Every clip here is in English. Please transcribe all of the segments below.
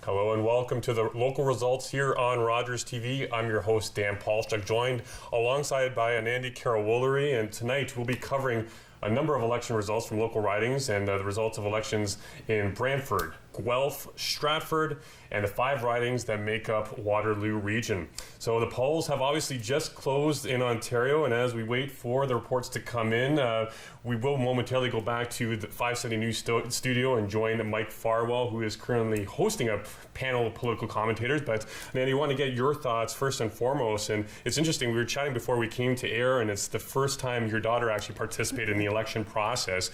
Hello and welcome to the local results here on Rogers TV. I'm your host, Dan Paulchuk, joined alongside by Anandi Karawolleri, and tonight we'll be covering a number of election results from local ridings and the results of elections in Brantford, Guelph, Stratford, and the 5 ridings that make up Waterloo region. So the polls have obviously just closed in Ontario, and as we wait for the reports to come in, we will momentarily go back to the 570 News studio and join Mike Farwell, who is currently hosting a panel of political commentators. But Anandi, I want to get your thoughts first and foremost. And it's interesting, we were chatting before we came to air, and it's the first time your daughter actually participated in the election process.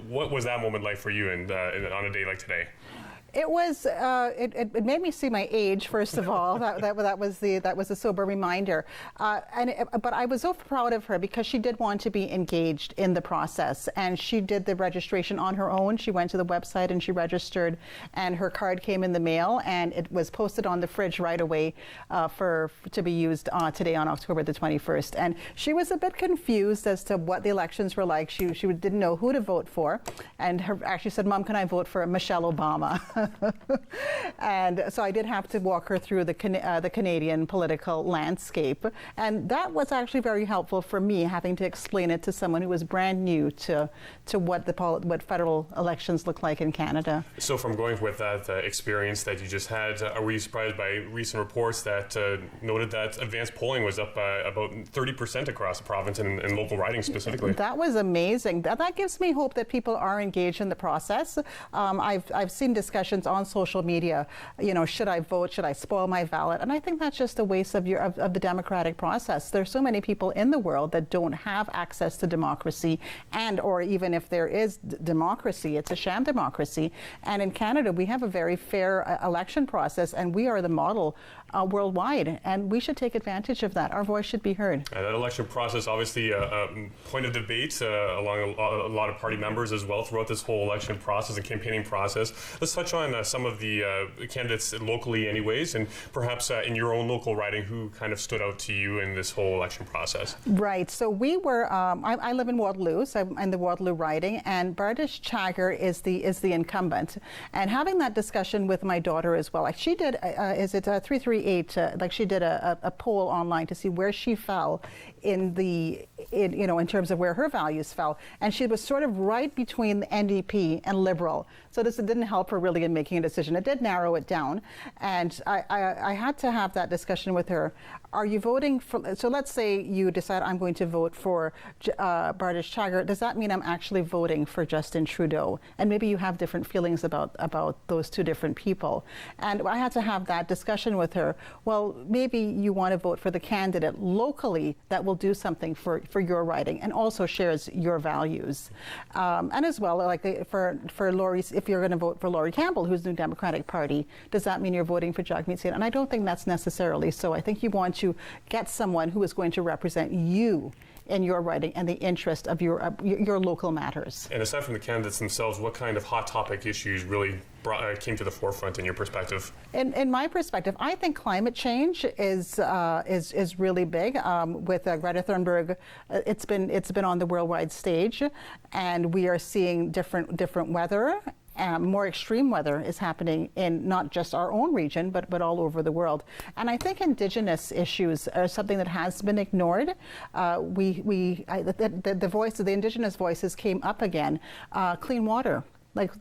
What was that moment like for you and on a day like today? It was. It made me see my age. First of all, that was a sober reminder. But I was so proud of her because she did want to be engaged in the process, and she did the registration on her own. She went to the website and she registered, and her card came in the mail, and it was posted on the fridge right away to be used today on October the 21st. And she was a bit confused as to what the elections were like. She didn't know who to vote for, and actually said, "Mom, can I vote for Michelle Obama?" And so I did have to walk her through the Canadian political landscape, and that was actually very helpful for me, having to explain it to someone who was brand new to what federal elections look like in Canada. So from going with that experience that you just had, are you surprised by recent reports that noted that advanced polling was up about 30% across the province and local ridings specifically? That was amazing. That gives me hope that people are engaged in the process. I've seen discussions on social media, should I vote? Should I spoil my ballot? And I think that's just a waste of the democratic process. There's so many people in the world that don't have access to democracy, or even if there is democracy, it's a sham democracy. And in Canada, we have a very fair election process, and we are the model worldwide, and we should take advantage of that. Our voice should be heard. That election process, obviously, a point of debate along a lot of party members as well throughout this whole election process and campaigning process. Let's touch on some of the candidates locally anyways, and perhaps in your own local riding, who kind of stood out to you in this whole election process? Right. So we were, I live in Waterloo, so I'm in the Waterloo riding, and Bardish Chagger is the incumbent. And having that discussion with my daughter as well, like she did, is it 338, like she did a poll online to see where she fell in terms of where her values fell. And she was sort of right between the NDP and Liberal. So this didn't help her really in making a decision. It did narrow it down. And I had to have that discussion with her. Are you voting for, so let's say you decide I'm going to vote for Bardish Chagger. Does that mean I'm actually voting for Justin Trudeau? And maybe you have different feelings about those two different people. And I had to have that discussion with her. Well, maybe you want to vote for the candidate locally that will do something for your riding and also shares your values. And as well, like for Laurie, if you're going to vote for Laurie Campbell, who's the Democratic Party, does that mean you're voting for Jagmeet Singh? And I don't think that's necessarily so. I think you want to get someone who is going to represent you in your riding and the interest of your local matters. And aside from the candidates themselves, what kind of hot topic issues really came to the forefront in your perspective? In my perspective, I think climate change is really big. With Greta Thunberg, it's been on the worldwide stage, and we are seeing different weather. More extreme weather is happening in not just our own region, but all over the world. And I think Indigenous issues are something that has been ignored. The Indigenous voices came up again. Clean water. Like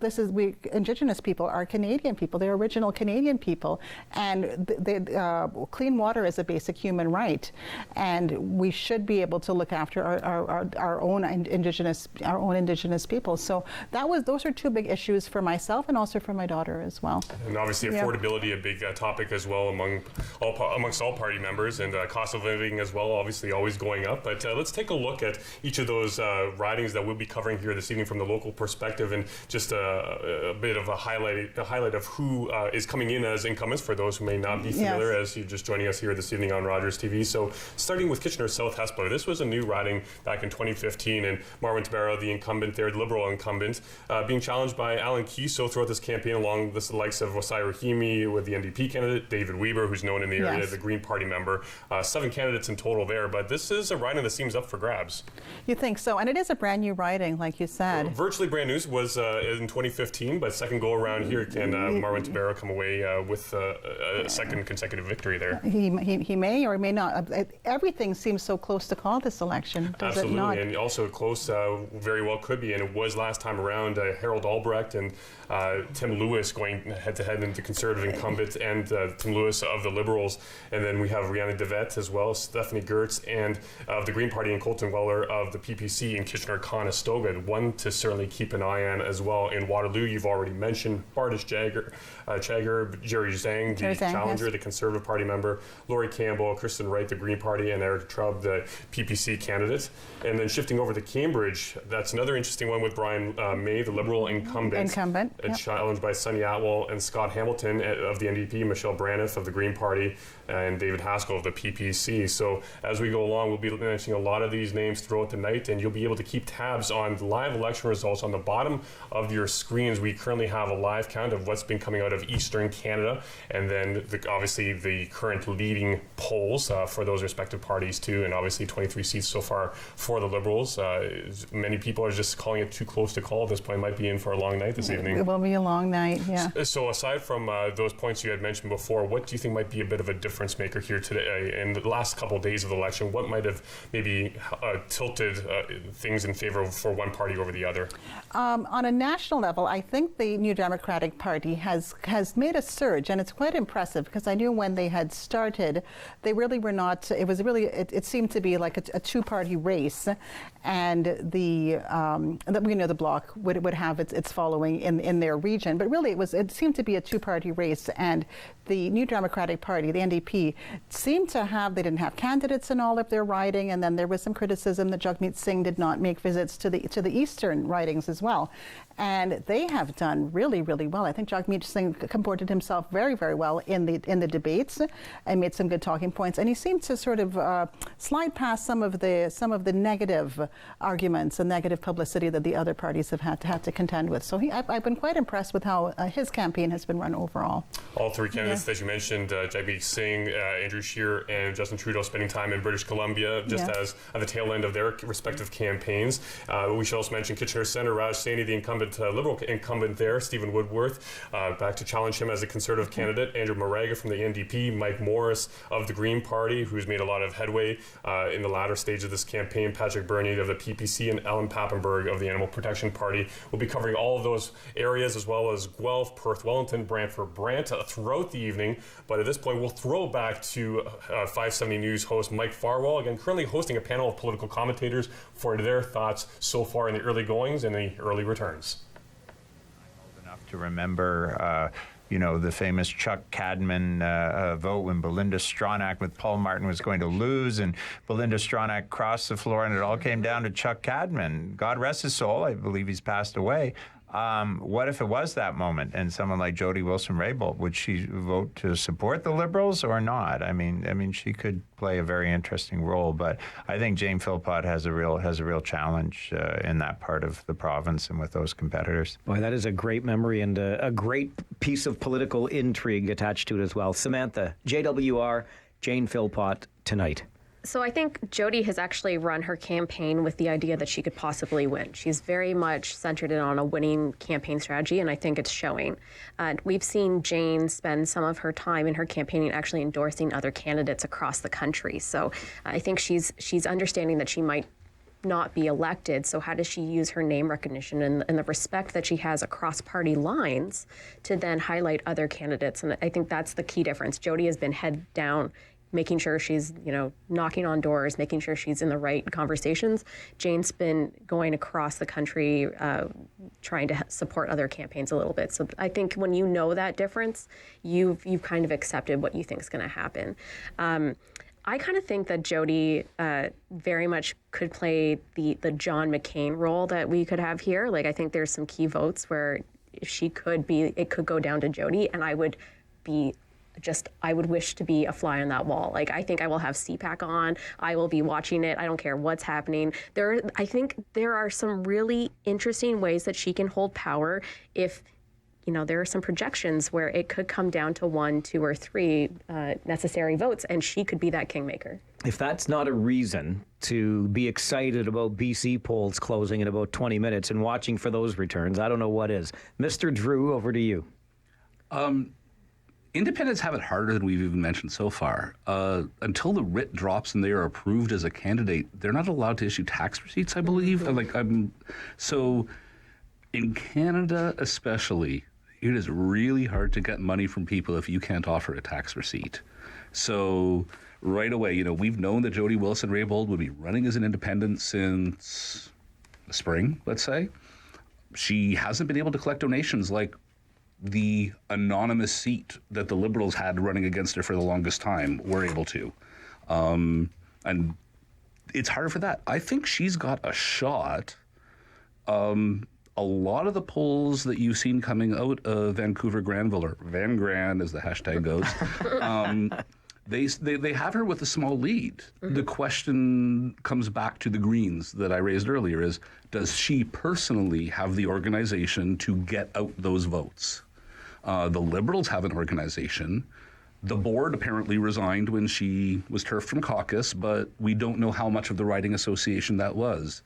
Indigenous people are Canadian people. They're original Canadian people, and clean water is a basic human right, and we should be able to look after our own Indigenous people. So those are two big issues for myself and also for my daughter as well. And obviously, affordability a big topic as well amongst all party members, and cost of living as well. Obviously, always going up. But let's take a look at each of those ridings that we'll be covering here this evening from the local perspective, and just a bit of a highlight of who is coming in as incumbents for those who may not be familiar, as you're just joining us here this evening on Rogers TV. So starting with Kitchener South Hespeler, this was a new riding back in 2015, and Marwan Tabarrah, the incumbent there, the Liberal incumbent, being challenged by Alan Kiso throughout this campaign, along the likes of Wasai Rahimi with the NDP candidate, David Weber, who's known in the area as the Green Party member. 7 candidates in total there, but this is a riding that seems up for grabs. You think so? And it is a brand new riding, like you said. Virtually brand new. Was in 2015, but second go around here, can Marwan Tabbara come away with a second consecutive victory there? He may or may not. Everything seems so close to call this election, does Absolutely, it not? and also close very well could be, and it was last time around. Harold Albrecht and Tim Lewis going head-to-head into Conservative incumbent, and Tim Lewis of the Liberals, and then we have Rihanna DeVette as well, Stephanie Gertz, and of the Green Party, and Colton Weller of the PPC in Kitchener-Conestoga. One to certainly keep an eye on as well. In Waterloo, you've already mentioned Bardish Chagger, Jerry Zhang, the challenger, yes, the Conservative Party member, Laurie Campbell, Kristen Wright, the Green Party, and Eric Trubb, the PPC candidate. And then shifting over to Cambridge, that's another interesting one with Brian May, the Liberal incumbent, yep, challenged by Sonny Atwell and Scott Hamilton of the NDP, Michelle Braniff of the Green Party, and David Haskell of the PPC. So as we go along, we'll be mentioning a lot of these names throughout the night, and you'll be able to keep tabs on live election results on the bottom of your screens. We currently have a live count of what's been coming out of Eastern Canada, and then obviously the current leading polls for those respective parties too, and obviously 23 seats so far for the Liberals. Many people are just calling it too close to call at this point. Might be in for a long night this evening. It will be a long night, yeah. So aside from those points you had mentioned before, what do you think might be a bit of a difference maker here today in the last couple of days of the election? What might have maybe tilted things in favor for one party over the other? On a national level, I think the New Democratic Party has made a surge, and it's quite impressive, because I knew when they had started, they really were not. It seemed to be like a two-party race, and the Bloc would have its following in their region, but really it seemed to be a two-party race, and the New Democratic Party, the NDP, seemed to have, they didn't have candidates in all of their riding, and then there was some criticism that Jagmeet Singh did not make visits to the eastern ridings as well. And they have done really, really well. I think Jagmeet Singh comported himself very, very well in the debates and made some good talking points. And he seemed to sort of slide past some of the negative arguments and negative publicity that the other parties have had to contend with. So I've been quite impressed with how his campaign has been run overall. All three candidates that you mentioned, Jagmeet Singh, Andrew Scheer, and Justin Trudeau, spending time in British Columbia just as at the tail end of their respective campaigns. We should also mention Kitchener Centre, Raj Saini, the incumbent Liberal incumbent there, Stephen Woodworth, back to challenge him as a Conservative candidate, Andrew Moraga from the NDP, Mike Morris of the Green Party, who's made a lot of headway in the latter stage of this campaign, Patrick Bernier of the PPC, and Ellen Pappenberg of the Animal Protection Party. We'll be covering all of those areas, as well as Guelph, Perth, Wellington, Brantford, Brant throughout the evening. But at this point, we'll throw back to 570 News host Mike Farwell, again currently hosting a panel of political commentators for their thoughts so far in the early goings and the early returns. I'm old enough to remember the famous Chuck Cadman vote when Belinda Stronach with Paul Martin was going to lose, and Belinda Stronach crossed the floor, and it all came down to Chuck Cadman. God rest his soul. I believe he's passed away. What if it was that moment and someone like Jody Wilson-Raybould, would she vote to support the Liberals or not? I mean, she could play a very interesting role, but I think Jane Philpott has a real challenge in that part of the province and with those competitors. Boy, that is a great memory and a great piece of political intrigue attached to it as well. Samantha, JWR, Jane Philpott tonight. So I think Jody has actually run her campaign with the idea that she could possibly win. She's very much centered in on a winning campaign strategy, and I think it's showing. We've seen Jane spend some of her time in her campaigning actually endorsing other candidates across the country. So I think she's understanding that she might not be elected. So how does she use her name recognition and the respect that she has across party lines to then highlight other candidates? And I think that's the key difference. Jody has been head down, making sure she's, knocking on doors, making sure she's in the right conversations. Jane's been going across the country, trying to support other campaigns a little bit. So I think when you know that difference, you've kind of accepted what you think is going to happen. I kind of think that Jody very much could play the John McCain role that we could have here. Like, I think there's some key votes where if she could be, it could go down to Jody, and I would wish to be a fly on that wall. Like, I think I will have CPAC on. I will be watching it. I don't care what's happening. I think there are some really interesting ways that she can hold power if, there are some projections where it could come down to 1, 2, or 3 necessary votes, and she could be that kingmaker. If that's not a reason to be excited about BC polls closing in about 20 minutes and watching for those returns, I don't know what is. Mr. Drew, over to you. Independents have it harder than we've even mentioned so far. Until the writ drops and they are approved as a candidate, they're not allowed to issue tax receipts, I believe. So in Canada especially, it is really hard to get money from people if you can't offer a tax receipt. So right away, we've known that Jody Wilson-Raybould would be running as an independent since the spring, let's say. She hasn't been able to collect donations like the anonymous seat that the Liberals had running against her for the longest time were able to. And it's harder for that. I think she's got a shot. A lot of the polls that you've seen coming out of Vancouver Granville, or Van Gran as the hashtag goes, they have her with a small lead. Mm-hmm. The question comes back to the Greens that I raised earlier is, does she personally have the organization to get out those votes? The Liberals have an organization. The board apparently resigned when she was turfed from caucus, but we don't know how much of the riding association that was.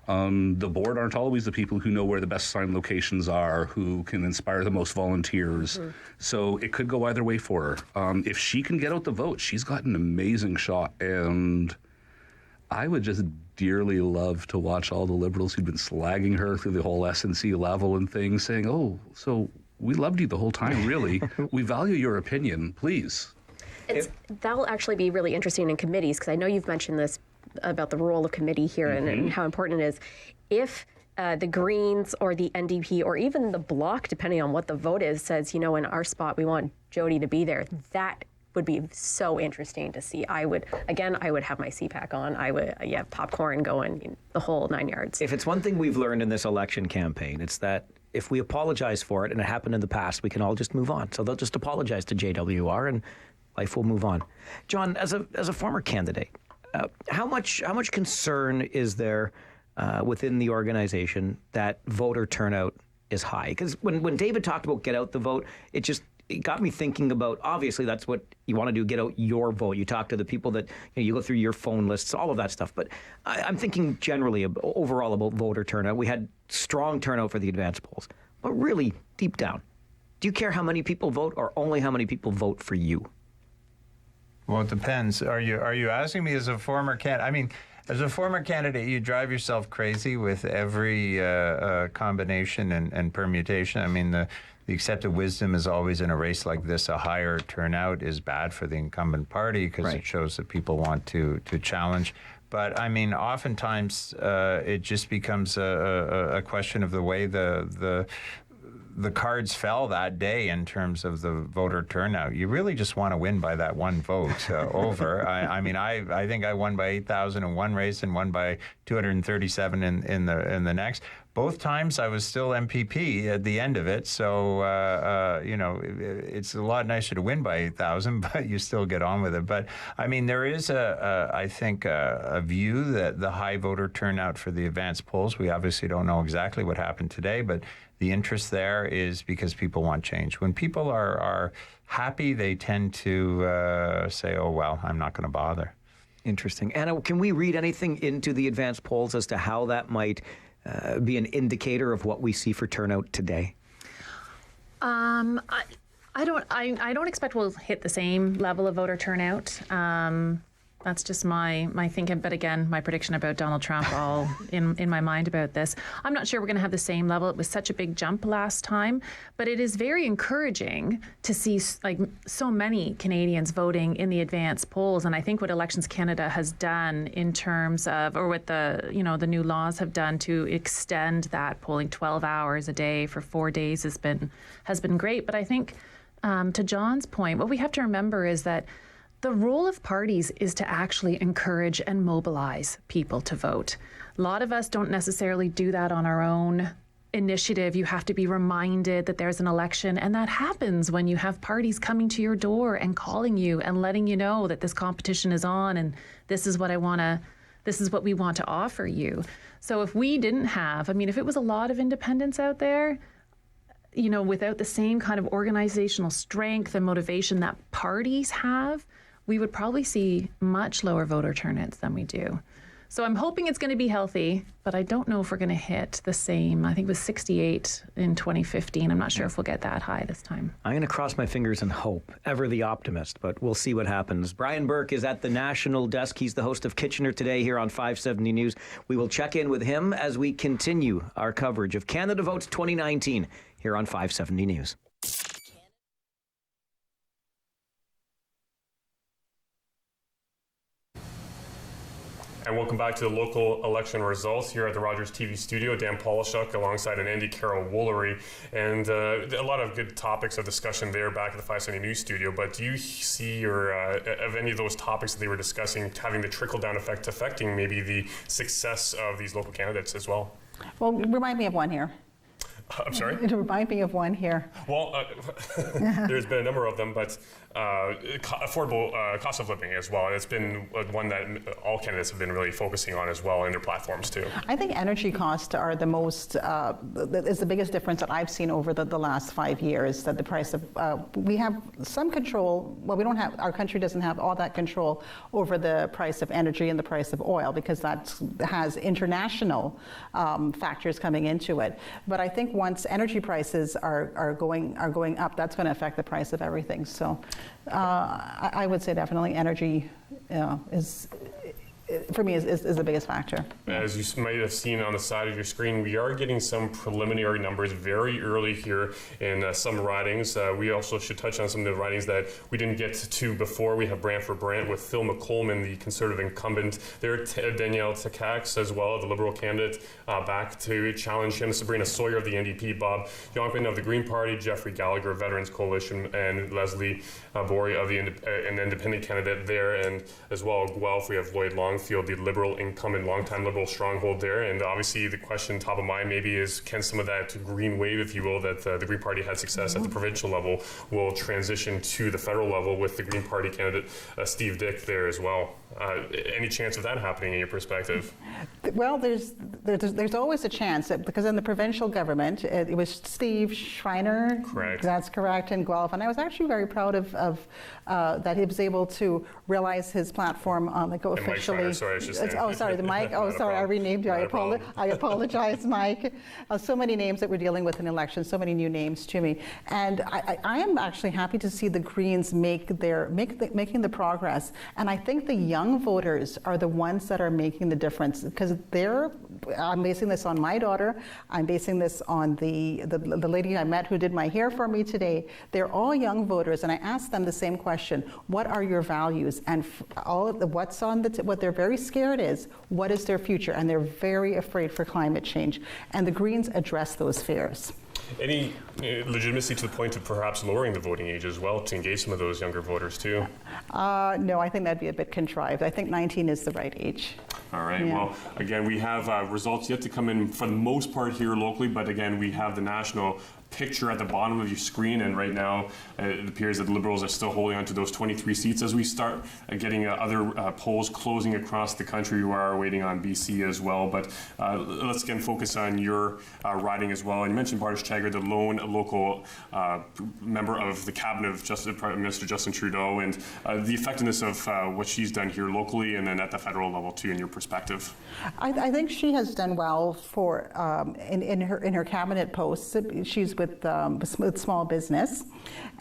The board aren't always the people who know where the best sign locations are, who can inspire the most volunteers. Mm-hmm. So it could go either way for her. If she can get out the vote, she's got an amazing shot. And I would just dearly love to watch all the Liberals who've been slagging her through the whole SNC level and things saying, oh, so we loved you the whole time, really. We value your opinion, please. That'll actually be really interesting in committees, because I know you've mentioned this about the role of committee here and how important it is. If the Greens or the NDP or even the Bloc, depending on what the vote is, says, in our spot, we want Jody to be there, that would be so interesting to see. I would have my CPAC on. I would, popcorn going, the whole 9 yards. If it's one thing we've learned in this election campaign, it's that if we apologize for it, and it happened in the past, we can all just move on. So they'll just apologize to JWR and life will move on. John, as a former candidate, how much concern is there within the organization that voter turnout is high? Because when David talked about get out the vote, it got me thinking about, obviously that's what you want to do, get out your vote. You talk to the people that, you go through your phone lists, all of that stuff. But I'm thinking generally overall about voter turnout. We had strong turnout for the advanced polls, but really deep down, do you care how many people vote or only how many people vote for you? Well, it depends. Are you asking me as a former candidate? I mean, as a former candidate, you drive yourself crazy with every combination and permutation. I mean, the accepted wisdom is always in a race like this, a higher turnout is bad for the incumbent party because it shows that people want to challenge. But I mean, oftentimes it just becomes a question of the way the cards fell that day in terms of the voter turnout. You really just want to win by that one vote over. I think I won by 8,000 in one race and won by 237 in the next. Both times I was still MPP at the end of it, so it's a lot nicer to win by 8,000, but you still get on with it. But I mean, there is I think a view that the high voter turnout for the advanced polls. We obviously don't know exactly what happened today, but the interest there is because people want change. When people are happy, they tend to say, "Oh well, I'm not going to bother." Interesting. Anna, can we read anything into the advanced polls as to how that might be an indicator of what we see for turnout today? I don't expect we'll hit the same level of voter turnout. That's just my thinking. But again, my prediction about Donald Trump all in my mind about this. I'm not sure we're going to have the same level. It was such a big jump last time. But it is very encouraging to see so many Canadians voting in the advanced polls. And I think what Elections Canada has done in terms of, or what the new laws have done to extend that polling 12 hours a day for 4 days has been great. But I think to John's point, what we have to remember is that the role of parties is to actually encourage and mobilize people to vote. A lot of us don't necessarily do that on our own initiative. You have to be reminded that there's an election, and that happens when you have parties coming to your door and calling you and letting you know that this competition is on and this is what we want to offer you. So if we didn't have, if it was a lot of independents out there, without the same kind of organizational strength and motivation that parties have, we would probably see much lower voter turnouts than we do. So I'm hoping it's going to be healthy, but I don't know if we're going to hit the same. I think it was 68 in 2015. I'm not sure if we'll get that high this time. I'm going to cross my fingers and hope, ever the optimist, but we'll see what happens. Brian Burke is at the national desk. He's the host of Kitchener Today here on 570 News. We will check in with him as we continue our coverage of Canada Votes 2019 here on 570 News. And welcome back to the local election results here at the Rogers TV studio. Dan Polishuk alongside an Andy Carroll-Woolery. And a lot of good topics of discussion there back at the 570 News studio. But do you see of any of those topics that they were discussing having the trickle-down effect affecting maybe the success of these local candidates as well? Well, remind me of one here. I'm sorry? Remind me of one here. Well, there's been a number of them, but affordable cost of living as well. It's been one that all candidates have been really focusing on as well in their platforms too. I think energy costs are the most, is the biggest difference that I've seen over the last 5 years, that the price of, we have some control, well, we don't have, our country doesn't have all that control over the price of energy and the price of oil because that has international factors coming into it. But I think once energy prices are going up, that's going to affect the price of everything. So I would say definitely energy is, for me, is the biggest factor. As you might have seen on the side of your screen, we are getting some preliminary numbers very early here in some ridings. We also should touch on some of the ridings that we didn't get to before. We have Brant for Brant with Phil McColman, the Conservative incumbent there, Danielle Takacs as well, the Liberal candidate, back to challenge him, Sabrina Sawyer of the NDP, Bob Yonkman of the Green Party, Jeffrey Gallagher, Veterans Coalition, and Leslie Bory of an independent candidate there, and as well Guelph, we have Lloyd Longfield, the Liberal incumbent, longtime Liberal stronghold there. And obviously the question top of mind maybe is, can some of that green wave, if you will, that the Green Party had success at the provincial level will transition to the federal level with the Green Party candidate Steve Dick there as well? Any chance of that happening in your perspective? Well, there's always a chance, because in the provincial government, it was Steve Schreiner. Correct. That's correct, in Guelph. And I was actually very proud of that he was able to realize his platform officially. Sorry, I should say. Oh, sorry, the Mike. Oh, sorry, I renamed you. I apologize, Mike. So many names that we're dealing with in elections, so many new names to me. And I am actually happy to see the Greens making the progress. And I think the young voters are the ones that are making the difference, because I'm basing this on my daughter, I'm basing this on the lady I met who did my hair for me today. They're all young voters, and I asked them the same question: what are your values? And all of what they're very scared is, what is their future? And they're very afraid for climate change. And the Greens address those fears. Any legitimacy to the point of perhaps lowering the voting age as well to engage some of those younger voters too? No, I think that'd be a bit contrived. I think 19 is the right age. All right. Yeah. Well, again, we have results yet to come in for the most part here locally, but again, we have the national picture at the bottom of your screen, and right now it appears that the Liberals are still holding on to those 23 seats as we start getting other polls closing across the country. We are waiting on BC as well, but let's again focus on your riding as well. And you mentioned Bardish Chagger, the lone local member of the cabinet of Prime Minister Justin Trudeau, and the effectiveness of what she's done here locally and then at the federal level too, in your perspective. I think she has done well for in her cabinet posts. She's with small business,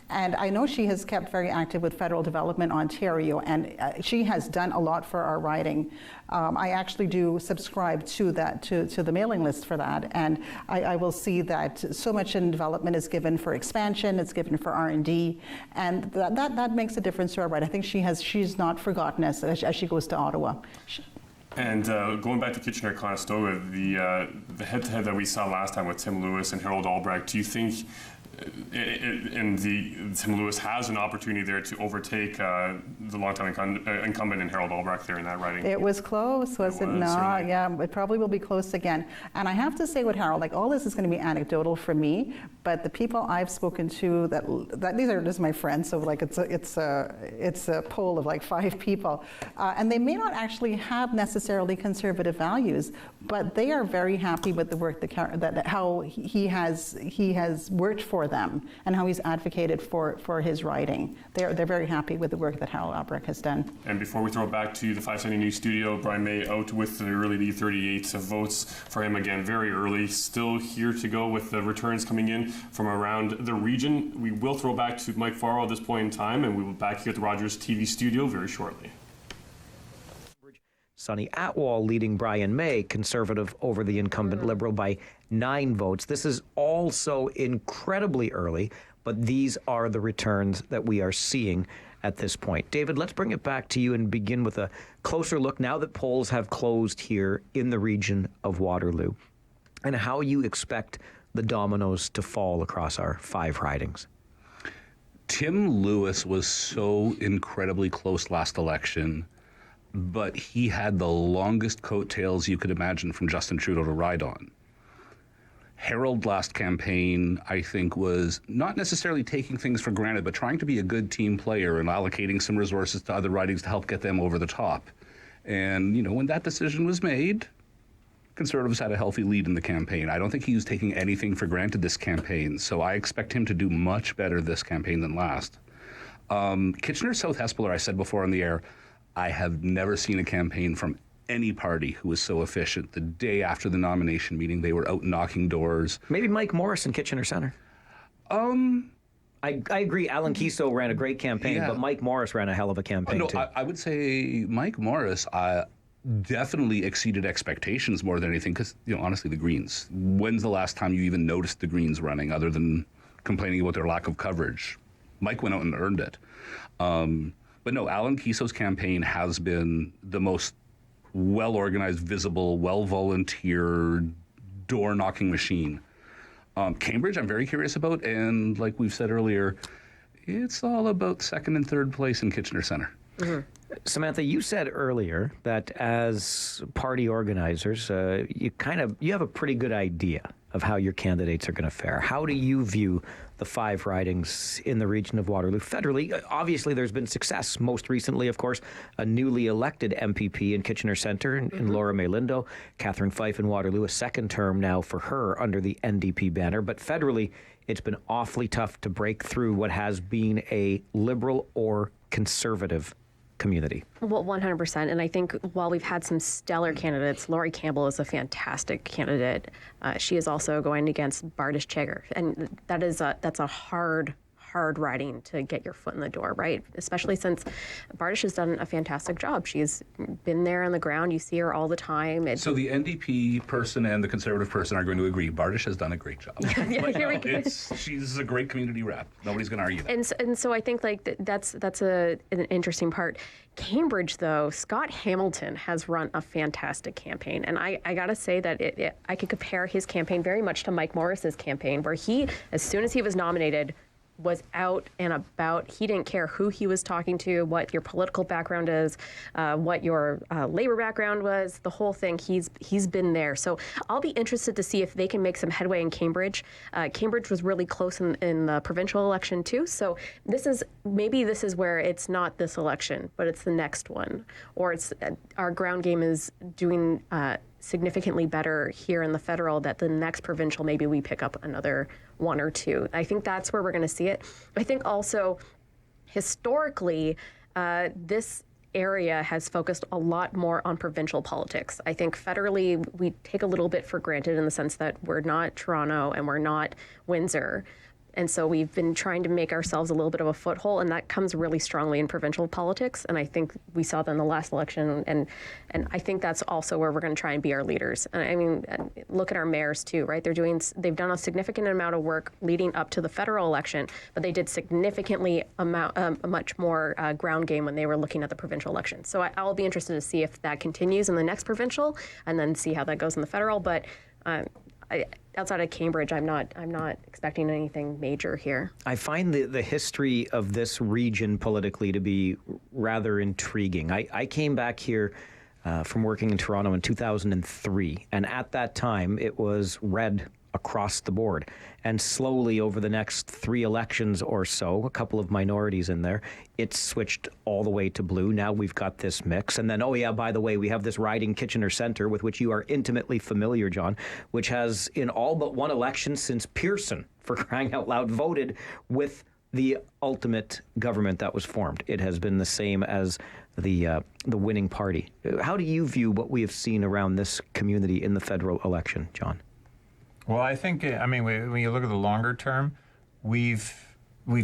and I know she has kept very active with Federal Development Ontario, and she has done a lot for our riding. I actually do subscribe to the mailing list for that, and I will see that so much in development is given for expansion, it's given for R&D, and that makes a difference to our ride. I think she's not forgotten as she goes to Ottawa. And going back to Kitchener-Conestoga, the head-to-head that we saw last time with Tim Lewis and Harold Albrecht, do you think Tim Lewis has an opportunity there to overtake the longtime incumbent in Harold Albrecht there in that riding? It was close, was it not? Certainly. Yeah, it probably will be close again. And I have to say with Harold, all this is going to be anecdotal for me, but the people I've spoken to, that these are just my friends, so it's a poll of 5 people, and they may not actually have necessarily conservative values, but they are very happy with the work how he has worked for them and how he's advocated for his riding. They're very happy with the work that Harold Albrecht has done. And before we throw it back to the 570 News studio, Brian May out with the early D38 votes for him again, very early. Still here to go with the returns coming in from around the region. We will throw back to Mike Farrell at this point in time, and we will be back here at the Rogers TV studio very shortly. Sonny Atwall leading Brian May, Conservative over the incumbent Liberal by 9 votes. This is also incredibly early, but these are the returns that we are seeing at this point. David, let's bring it back to you and begin with a closer look now that polls have closed here in the region of Waterloo, and how you expect the dominoes to fall across our 5 ridings. Tim Lewis was so incredibly close last election, but he had the longest coattails you could imagine from Justin Trudeau to ride on. Harold last campaign, I think, was not necessarily taking things for granted, but trying to be a good team player and allocating some resources to other ridings to help get them over the top. And, when that decision was made, Conservatives had a healthy lead in the campaign. I don't think he was taking anything for granted this campaign, so I expect him to do much better this campaign than last. Kitchener South Hespeler, I said before on the air, I have never seen a campaign from any party who was so efficient. The day after the nomination meeting, they were out knocking doors. Maybe Mike Morris in Kitchener Centre. I agree. Alan Kiso ran a great campaign, but Mike Morris ran a hell of a campaign too. I would say Mike Morris definitely exceeded expectations more than anything because, honestly, the Greens. When's the last time you even noticed the Greens running other than complaining about their lack of coverage? Mike went out and earned it. But no, Alan Kiso's campaign has been the most well-organized, visible, well-volunteered, door-knocking machine. Cambridge, I'm very curious about, and like we've said earlier, it's all about second and third place in Kitchener Centre. Mm-hmm. Samantha, you said earlier that as party organizers, you have a pretty good idea of how your candidates are going to fare. How do you view the 5 ridings in the region of Waterloo? Federally, obviously there's been success. Most recently, of course, a newly elected MPP in Kitchener Centre in Laura May Lindo, Catherine Fife in Waterloo, a second term now for her under the NDP banner. But federally, it's been awfully tough to break through what has been a Liberal or Conservative community. Well, 100%. And I think while we've had some stellar candidates, Laurie Campbell is a fantastic candidate. She is also going against Bardish Chagger. And that's a hard riding to get your foot in the door, right? Especially since Bardish has done a fantastic job. She's been there on the ground. You see her all the time. So the NDP person and the Conservative person are going to agree. Bardish has done a great job. Here we go. She's a great community rep. Nobody's going to argue that. And so I think that's an interesting part. Cambridge, though, Scott Hamilton has run a fantastic campaign. And I got to say that I could compare his campaign very much to Mike Morris's campaign, where he, as soon as he was nominated, was out and about. He didn't care who he was talking to, what your political background is, what your labor background was, the whole thing. He's been there. So I'll be interested to see if they can make some headway in Cambridge. Cambridge was really close in the provincial election too. So this is where it's not this election, but it's the next one. Or it's our ground game is doing significantly better here in the federal, that the next provincial, maybe we pick up another 1 or 2. I think that's where we're going to see it. I think also historically, this area has focused a lot more on provincial politics. I think federally, we take a little bit for granted in the sense that we're not Toronto and we're not Windsor. And so we've been trying to make ourselves a little bit of a foothold, and that comes really strongly in provincial politics. And I think we saw that in the last election, and I think that's also where we're going to try and be our leaders. And I mean, look at our mayors too, right? They've done a significant amount of work leading up to the federal election, but they did significantly much more ground game when they were looking at the provincial election. So I'll be interested to see if that continues in the next provincial, and then see how that goes in the federal. But outside of Cambridge, I'm not expecting anything major here. I find the history of this region politically to be rather intriguing. I came back here from working in Toronto in 2003, and at that time it was red across the board. And slowly over the next 3 elections or so, a couple of minorities in there, it's switched all the way to blue. Now we've got this mix. And then, oh yeah, by the way, we have this riding Kitchener Centre with which you are intimately familiar, John, which has in all but one election since Pearson, for crying out loud, voted with the ultimate government that was formed. It has been the same as the winning party. How do you view what we have seen around this community in the federal election, John? Well, I think, I mean, when you look at the longer term, we've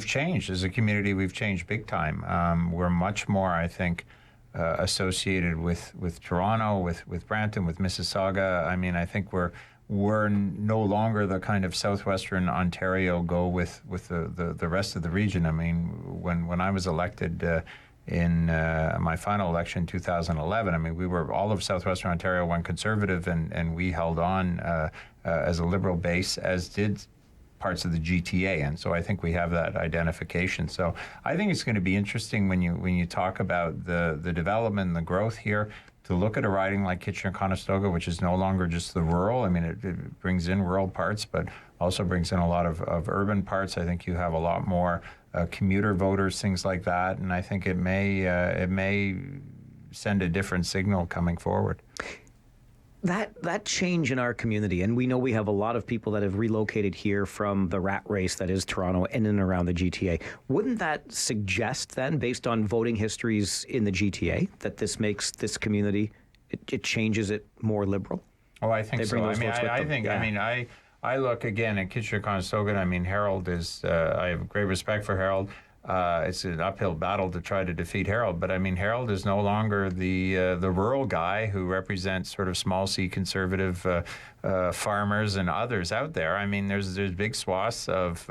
changed as a community. We've changed big time. We're much more, I think, associated with Toronto, with Brampton, with Mississauga. I mean, I think we're no longer the kind of southwestern Ontario go with the rest of the region. I mean, when I was elected in my final election in 2011, I mean, we were all of southwestern Ontario went Conservative, and we held on as a Liberal base, as did parts of the GTA, and so I think we have that identification. So I think it's going to be interesting when you talk about the development and the growth here, to look at a riding like Kitchener-Conestoga, which is no longer just the rural. I mean, it brings in rural parts, but also brings in a lot of urban parts. I think you have a lot more commuter voters, things like that, and I think it may send a different signal coming forward. That change in our community, and we know we have a lot of people that have relocated here from the rat race that is Toronto in and around the GTA. Wouldn't that suggest then, based on voting histories in the GTA, that this makes this community, it changes it more liberal? Oh, I think so. I mean, I look again at Kitchener-Conestoga. I mean, Harold is. I have great respect for Harold. It's an uphill battle to try to defeat Harold, but I mean, Harold is no longer the rural guy who represents sort of small C conservative farmers and others out there. I mean, there's big swaths of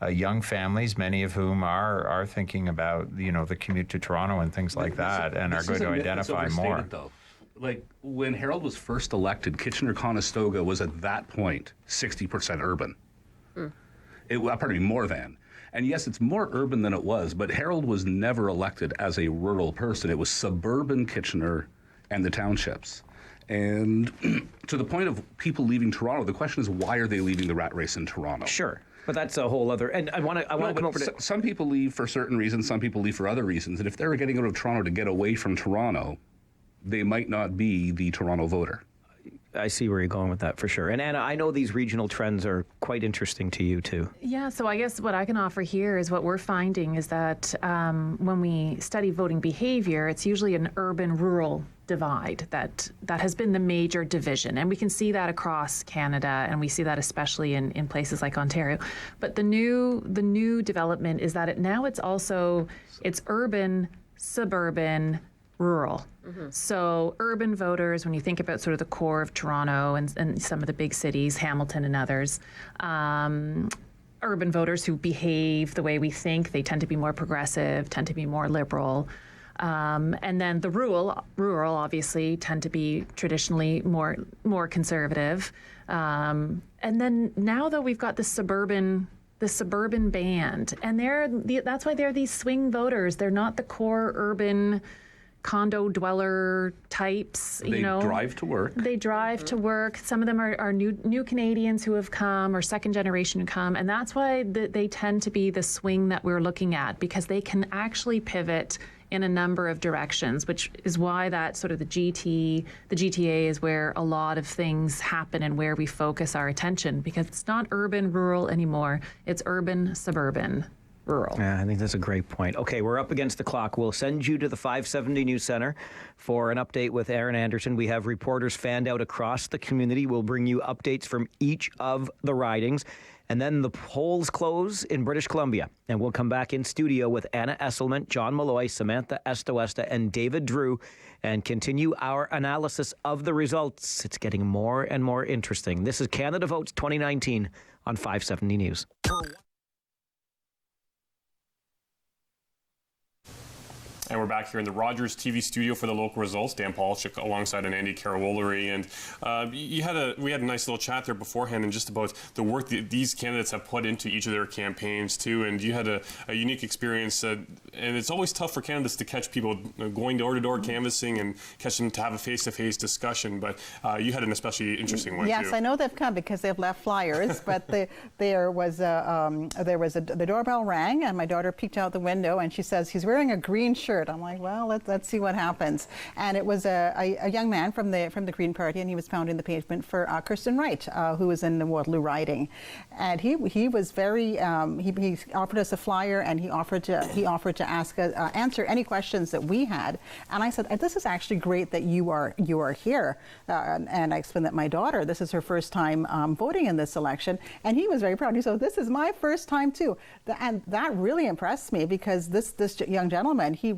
young families, many of whom are thinking about the commute to Toronto and things like that, and are going to identify more. Though. Like when Harold was first elected, Kitchener-Conestoga was at that point 60% urban. Pardon me, more than. And yes, it's more urban than it was, but Harold was never elected as a rural person. It was suburban Kitchener and the townships. And to the point of people leaving Toronto, the question is, why are they leaving the rat race in Toronto? Sure, but that's a whole other. And I want to come over to. Some people leave for certain reasons. Some people leave for other reasons. And if they're getting out of Toronto to get away from Toronto, they might not be the Toronto voter. I see where you're going with that for sure. And Anna, I know these regional trends are quite interesting to you too. Yeah, so I guess what I can offer here is what we're finding is that when we study voting behavior, it's usually an urban-rural divide that has been the major division. And we can see that across Canada, and we see that especially in places like Ontario. But the new development is that it's urban, suburban, rural. So urban voters, when you think about sort of the core of Toronto and some of the big cities, Hamilton and others, urban voters who behave the way we think, they tend to be more progressive, tend to be more liberal. And then the rural obviously tend to be traditionally more conservative. And then now though we've got the suburban band, and that's why they're these swing voters. They're not the core urban condo dweller types. They drive to work. They drive to work. Some of them are new Canadians who have come, or second generation who come, and that's why they tend to be the swing that we're looking at, because they can actually pivot in a number of directions, which is why that sort of the GTA is where a lot of things happen and where we focus our attention, because it's not urban rural anymore. It's urban suburban rural. Yeah, I think that's a great point. Okay, we're up against the clock. We'll send you to the 570 News Center for an update with Aaron Anderson. We have reporters fanned out across the community. We'll bring you updates from each of the ridings. And then the polls close in British Columbia. And we'll come back in studio with Anna Esselman, John Malloy, Samantha Estoesta, and David Drew, and continue our analysis of the results. It's getting more and more interesting. This is Canada Votes 2019 on 570 News. And we're back here in the Rogers TV studio for the local results. Dan Polchik alongside an Andy Karawollery. And we had a nice little chat there beforehand, and just about the work that these candidates have put into each of their campaigns too. And you had a unique experience and it's always tough for candidates to catch people going door to door canvassing and catch them to have a face-to-face discussion. But you had an especially interesting one. Yes, too. I know they've come because they've left flyers. But the doorbell rang, and my daughter peeked out the window, and she says he's wearing a green shirt. I'm like, well, let's see what happens. And it was a young man from the Green Party, and he was pounding the pavement for Kirsten Wright, who was in the Waterloo riding. And he was very he offered us a flyer, and he offered to answer any questions that we had. And I said, this is actually great that you are here. And I explained that my daughter, this is her first time voting in this election, and he was very proud. He said, this is my first time too. And that really impressed me, because this young gentleman, he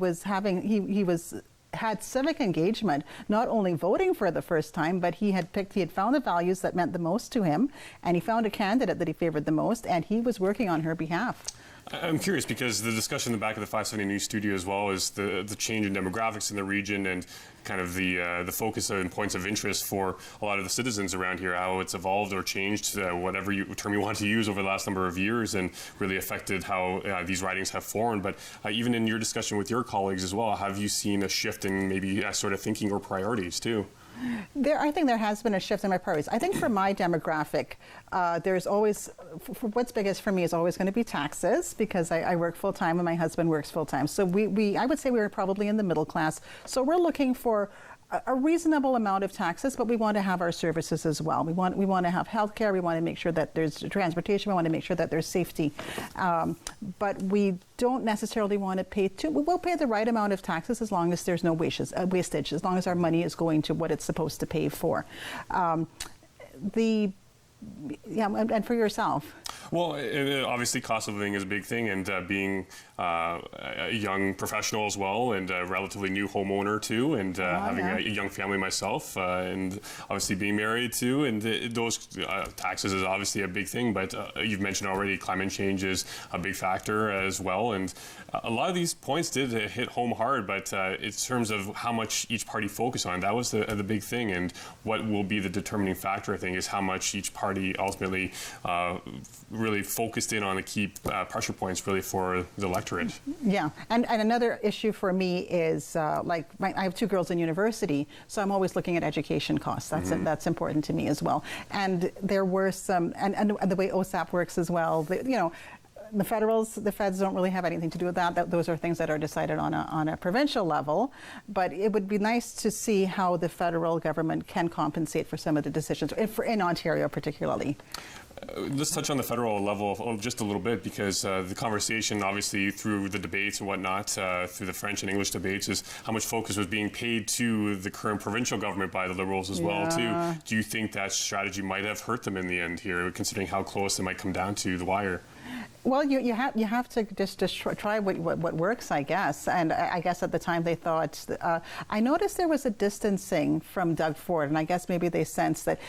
had civic engagement, not only voting for the first time, but he had found the values that meant the most to him, and he found a candidate that he favored the most, and he was working on her behalf. I'm curious, because the discussion in the back of the 570 News studio as well is the change in demographics in the region, and kind of the focus and points of interest for a lot of the citizens around here, how it's evolved or changed, whatever term you want to use, over the last number of years, and really affected how these ridings have formed. But even in your discussion with your colleagues as well, have you seen a shift in maybe sort of thinking or priorities too? I think there has been a shift in my priorities. I think for my demographic, there's always, what's biggest for me is always going to be taxes, because I work full time and my husband works full time. So I would say we're probably in the middle class. So we're looking for a reasonable amount of taxes, but we want to have our services as well. We want to have healthcare. We want to make sure that there's transportation. We want to make sure that there's safety. But we don't necessarily want to pay we'll pay the right amount of taxes as long as there's no wastage, as long as our money is going to what it's supposed to pay for. And for yourself. Well, obviously cost of living is a big thing, and being a young professional as well, and a relatively new homeowner too, and having a young family myself, and obviously being married too, and those taxes is obviously a big thing, but you've mentioned already climate change is a big factor as well, and a lot of these points did hit home hard, but in terms of how much each party focused on, that was the big thing, and what will be the determining factor, I think, is how much each party ultimately really focused in on the key pressure points really for the electorate. Yeah, and another issue for me is I have two girls in university, so I'm always looking at education costs. That's important to me as well. And there were some, and the way OSAP works as well. The feds don't really have anything to do with that. Those are things that are decided on a provincial level. But it would be nice to see how the federal government can compensate for some of the decisions, in Ontario particularly. Let's touch on the federal level just a little bit, because the conversation, obviously, through the debates and whatnot, through the French and English debates, is how much focus was being paid to the current provincial government by the Liberals as well, too. Do you think that strategy might have hurt them in the end here, considering how close it might come down to the wire? Well, you have to just try what works, I guess. And I guess at the time they thought, I noticed there was a distancing from Doug Ford, and I guess maybe they sensed that.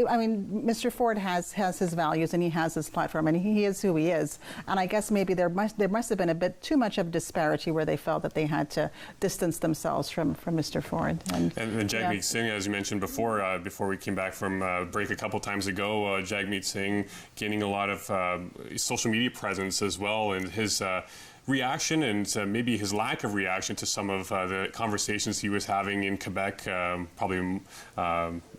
I mean, Mr. Ford has his values and he has his platform, and he is who he is. And I guess maybe there must have been a bit too much of a disparity where they felt that they had to distance themselves from Mr. Ford. And Jagmeet Singh, as you mentioned before we came back from break a couple times ago, Jagmeet Singh gaining a lot of social media presence as well, and his reaction and maybe his lack of reaction to some of the conversations he was having in Quebec probably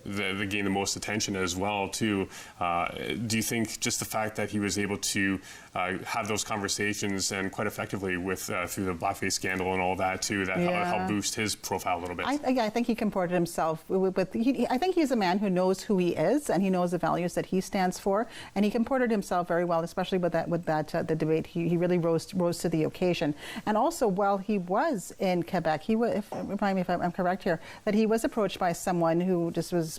that gained the most attention as well too. Do you think just the fact that he was able to have those conversations and quite effectively with through the blackface scandal and all that too, that helped boost his profile a little bit? I think he comported himself I think he's a man who knows who he is, and he knows the values that he stands for, and he comported himself very well, especially with the debate. He really rose to the occasion. And also, while he was in Quebec, remind me if I'm correct here, that he was approached by someone who just was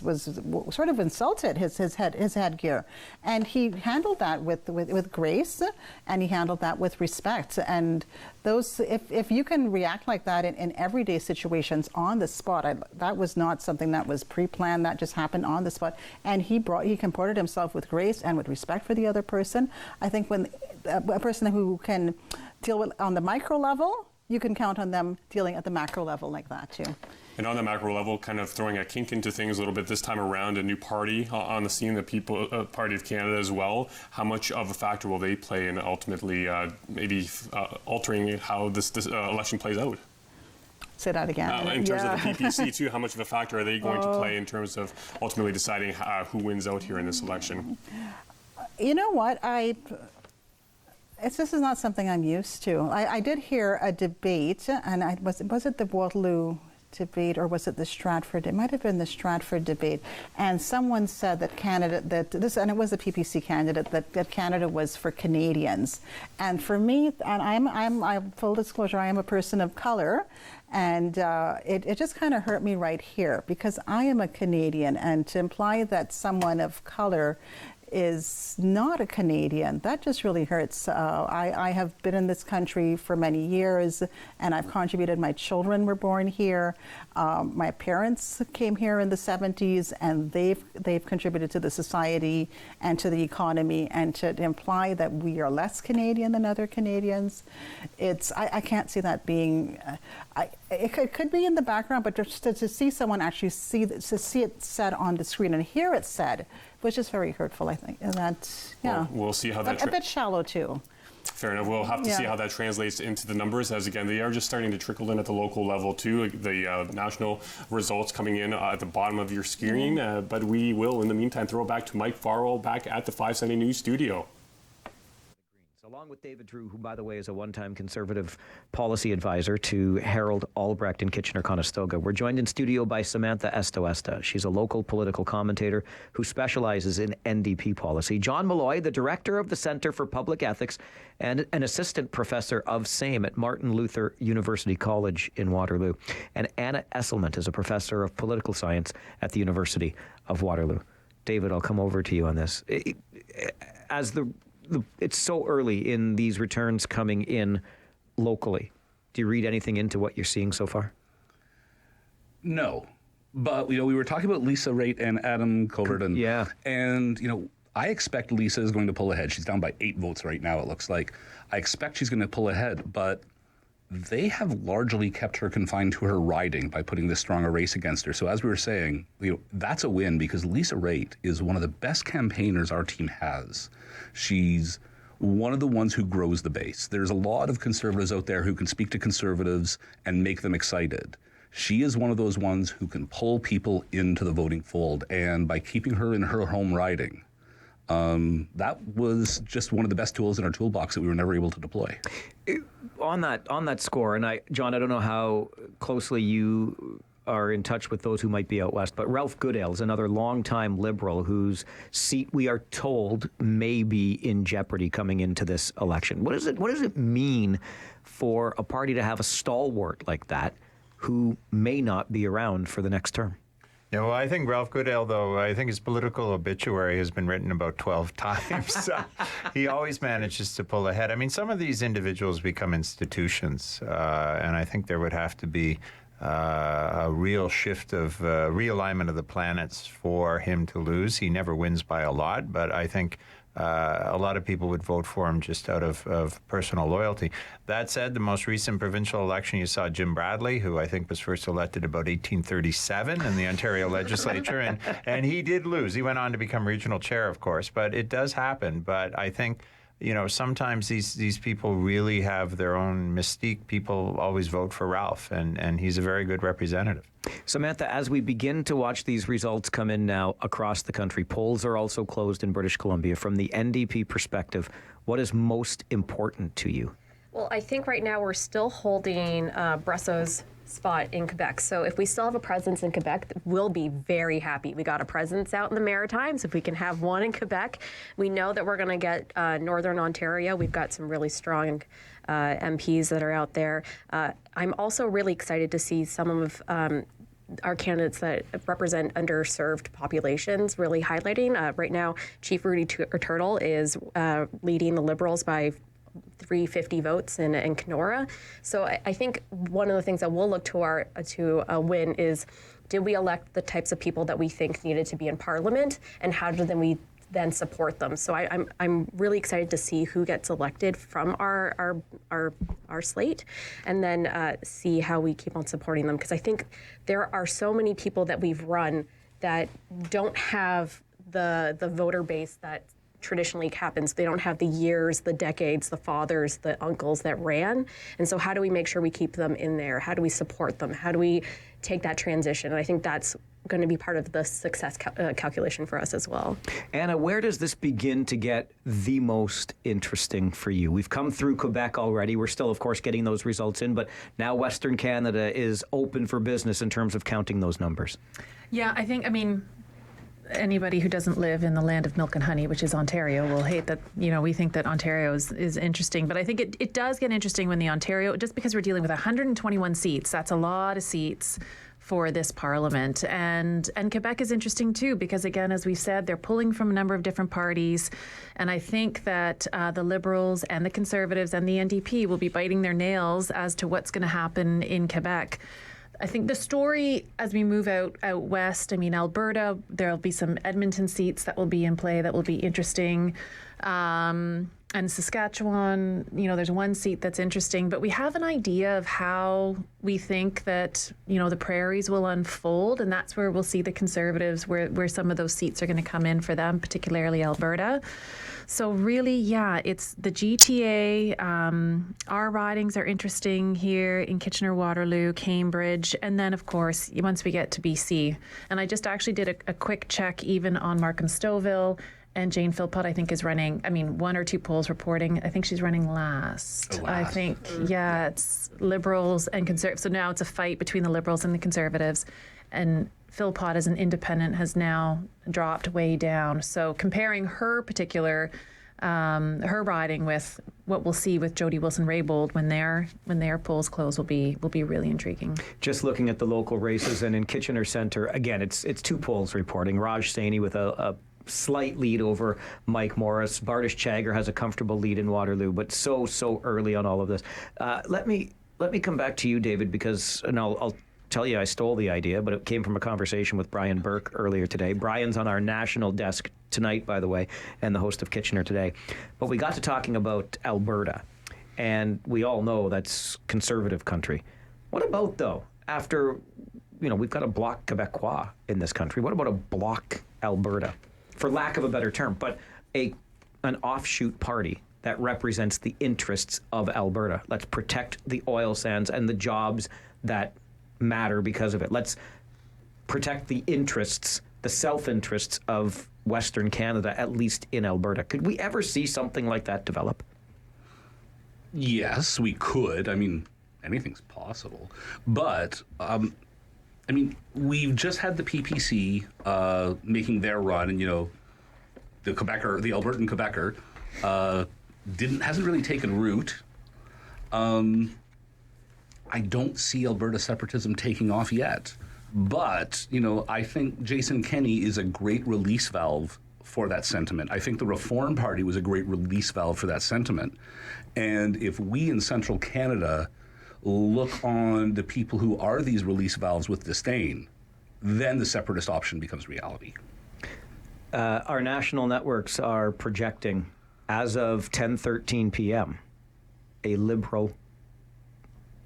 sort of insulted his headgear, and he handled that with grace, and he handled that with respect. And those, if you can react like that in everyday situations on the spot, that was not something that was pre-planned. That just happened on the spot, and he comported himself with grace and with respect for the other person. I think when a person who can deal with on the micro level, you can count on them dealing at the macro level like that too. And on the macro level, kind of throwing a kink into things a little bit this time around, a new party on the scene, the Party of Canada as well. How much of a factor will they play in ultimately maybe altering how this election plays out? Say that again. In terms of the PPC too, how much of a factor are they going to play in terms of ultimately deciding who wins out here in this election? You know what? This is not something I'm used to. I did hear a debate, and was it the Waterloo debate or was it the Stratford? It might have been the Stratford debate. And someone said that and it was a PPC candidate, that Canada was for Canadians. And for me, and I'm full disclosure, I am a person of color, and it just kind of hurt me right here because I am a Canadian, and to imply that someone of color is not a Canadian, that just really hurts. I have been in this country for many years, and I've contributed. My children were born here. My parents came here in the 70s, and they've contributed to the society and to the economy. And to imply that we are less Canadian than other Canadians, I can't see that being. It could be in the background, but just to see someone actually see it said on the screen and hear it said, which is very hurtful, I think. And that, yeah. Well, we'll see how that... a bit shallow, too. Fair enough. We'll have to see how that translates into the numbers, as again, they are just starting to trickle in at the local level, too. The national results coming in at the bottom of your screen. But we will, in the meantime, throw it back to Mike Farrell back at the 570 News studio. Along with David Drew, who, by the way, is a one-time Conservative policy advisor to Harold Albrecht in Kitchener-Conestoga. We're joined in studio by Samantha Estoesta. She's a local political commentator who specializes in NDP policy. John Malloy, the director of the Centre for Public Ethics and an assistant professor of same at Martin Luther University College in Waterloo. And Anna Esselman is a professor of political science at the University of Waterloo. David, I'll come over to you on this. It's so early in these returns coming in locally. Do you read anything into what you're seeing so far? No. But, we were talking about Lisa Raitt and Adam Coverton. Yeah. And, I expect Lisa is going to pull ahead. She's down by 8 votes right now, it looks like. I expect she's going to pull ahead, but they have largely kept her confined to her riding by putting this strong a race against her. So as we were saying, that's a win because Lisa Raitt is one of the best campaigners our team has. She's one of the ones who grows the base. There's a lot of Conservatives out there who can speak to Conservatives and make them excited. She is one of those ones who can pull people into the voting fold. And by keeping her in her home riding, that was just one of the best tools in our toolbox that we were never able to deploy. On that score, and John, I don't know how closely you are in touch with those who might be out west, but Ralph Goodale is another longtime Liberal whose seat we are told may be in jeopardy coming into this election. What does it mean for a party to have a stalwart like that who may not be around for the next term? Yeah, well, I think Ralph Goodale, though, I think his political obituary has been written about 12 times. He always manages to pull ahead. I mean, some of these individuals become institutions, and I think there would have to be a real shift of realignment of the planets for him to lose. He never wins by a lot, but I think a lot of people would vote for him just out of personal loyalty. That said, the most recent provincial election, you saw Jim Bradley, who I think was first elected about 1837 in the Ontario legislature, and he did lose. He went on to become regional chair, of course, but it does happen. But I think, sometimes these people really have their own mystique. People always vote for Ralph, and he's a very good representative. Samantha, as we begin to watch these results come in now across the country, polls are also closed in British Columbia. From the NDP perspective, what is most important to you? Well, I think right now we're still holding Bressot's spot in Quebec. So if we still have a presence in Quebec, we'll be very happy. We got a presence out in the Maritimes. If we can have one in Quebec, we know that we're going to get Northern Ontario. We've got some really strong MPs that are out there. I'm also really excited to see some of our candidates that represent underserved populations really highlighting. Right now, Chief Rudy Turtle is leading the Liberals by 350 votes in Kenora. So I think one of the things that we'll look to win is, did we elect the types of people that we think needed to be in Parliament, and how did then we then support them. So I'm really excited to see who gets elected from our slate, and then see how we keep on supporting them, because I think there are so many people that we've run that don't have the voter base that traditionally happens. They don't have the years, the decades, the fathers, the uncles that ran. And so how do we make sure we keep them in there? How do we support them? How do we take that transition? And I think that's going to be part of the success calculation for us as well. Anna, where does this begin to get the most interesting for you? We've come through Quebec already. We're still, of course, getting those results in, but now Western Canada is open for business in terms of counting those numbers. Yeah, I mean, anybody who doesn't live in the land of milk and honey, which is Ontario, will hate that, we think that Ontario is interesting. But I think it does get interesting when the Ontario, just because we're dealing with 121 seats, that's a lot of seats for this parliament. And Quebec is interesting too, because again, as we've said, they're pulling from a number of different parties. And I think that the Liberals and the Conservatives and the NDP will be biting their nails as to what's going to happen in Quebec. I think the story as we move out west, Alberta, there'll be some Edmonton seats that will be in play that will be interesting. And Saskatchewan, there's one seat that's interesting, but we have an idea of how we think that, the prairies will unfold, and that's where we'll see the Conservatives, where some of those seats are going to come in for them, particularly Alberta. So really, yeah, it's the GTA. Our ridings are interesting here in Kitchener, Waterloo, Cambridge, and then, of course, once we get to BC. And I just actually did a quick check even on Markham Stouffville. And Jane Philpott, I think, is running, one or two polls reporting. I think she's running last. I think, yeah, it's Liberals and Conservatives. So now it's a fight between the Liberals and the Conservatives. And Philpott, as an independent, has now dropped way down. So comparing her particular, her riding with what we'll see with Jody Wilson-Raybould when their polls close will be really intriguing. Just looking at the local races, and in Kitchener Centre, again, it's two polls reporting. Raj Saini with a slight lead over Mike Morris. Bardish Chagger has a comfortable lead in Waterloo, but so early on all of this. Let me come back to you, David, because, and I'll tell you I stole the idea, but it came from a conversation with Brian Burke earlier today. Brian's on our national desk tonight, by the way, and the host of Kitchener Today. But we got to talking about Alberta, and we all know that's conservative country. What about, though, after, we've got a Bloc Québécois in this country. What about a Bloc Alberta? For lack of a better term, but an offshoot party that represents the interests of Alberta. Let's protect the oil sands and the jobs that matter because of it. Let's protect the interests, the self-interests of Western Canada, at least in Alberta. Could we ever see something like that develop? Yes, we could. Anything's possible. But we've just had the PPC making their run, and the Albertan Quebecer hasn't really taken root. I don't see Alberta separatism taking off yet, but I think Jason Kenney is a great release valve for that sentiment. I think the Reform Party was a great release valve for that sentiment, and if we in Central Canada look on the people who are these release valves with disdain, then the separatist option becomes reality. Our national networks are projecting, as of 10:13 p.m., a Liberal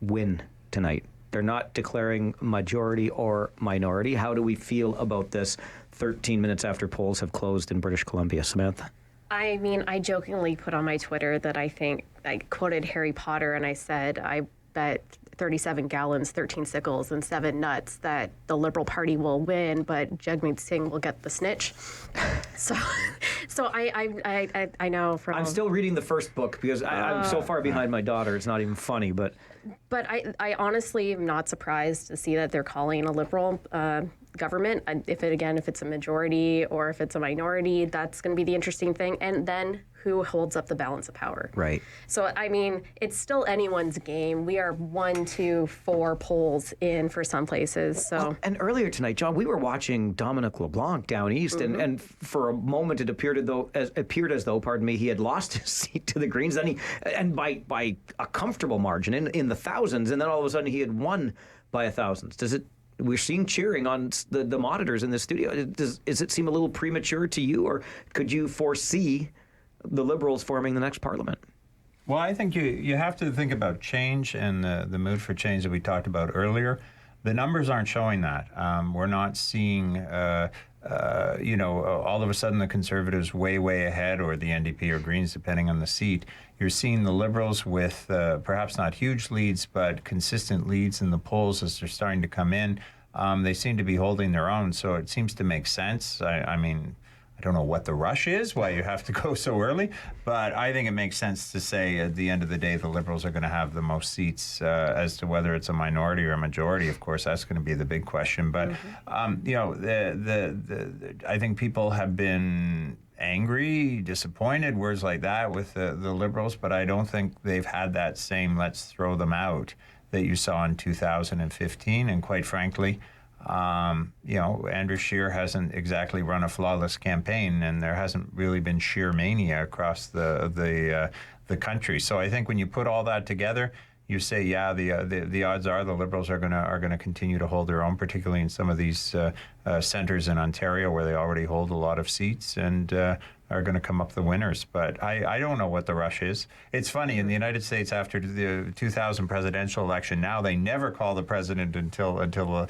win tonight. They're not declaring majority or minority. How do we feel about this 13 minutes after polls have closed in British Columbia? Samantha? I jokingly put on my Twitter that I quoted Harry Potter, and I said, I bet 37 gallons, 13 sickles, and 7 nuts that the Liberal Party will win, but Jagmeet Singh will get the snitch. So I know from... I'm still reading the first book because I'm so far behind my daughter, it's not even funny, but... But I honestly am not surprised to see that they're calling a Liberal government. If it's a majority or if it's a minority, that's going to be the interesting thing. And then who holds up the balance of power? Right. So, it's still anyone's game. We are 1, 2, 4 polls in for some places. So. Well, and earlier tonight, John, we were watching Dominic LeBlanc down east, and for a moment it appeared as though, he had lost his seat to the Greens. Then by a comfortable margin in the thousands, and then all of a sudden he had won by thousands. We're seeing cheering on the monitors in the studio. Does it seem a little premature to you, or could you foresee the Liberals forming the next Parliament? Well, I think you have to think about change and the mood for change that we talked about earlier. The numbers aren't showing that. We're not seeing, all of a sudden the Conservatives way ahead, or the NDP or Greens, depending on the seat. You're seeing the Liberals with perhaps not huge leads, but consistent leads in the polls as they're starting to come in. They seem to be holding their own, so it seems to make sense. I mean, I don't know what the rush is, why you have to go so early, but I think it makes sense to say at the end of the day the Liberals are going to have the most seats. As to whether it's a minority or a majority, of course, that's going to be the big question. But I think people have been angry, disappointed, words like that with the Liberals, but I don't think they've had that same let's throw them out that you saw in 2015. And quite frankly, Andrew Scheer hasn't exactly run a flawless campaign, and there hasn't really been Scheer mania across the country. So I think when you put all that together, you say, yeah, the odds are the Liberals are gonna continue to hold their own, particularly in some of these centres in Ontario where they already hold a lot of seats, and are going to come up the winners. But I don't know what the rush is. It's funny, in the United States after the 2000 presidential election, now they never call the president until the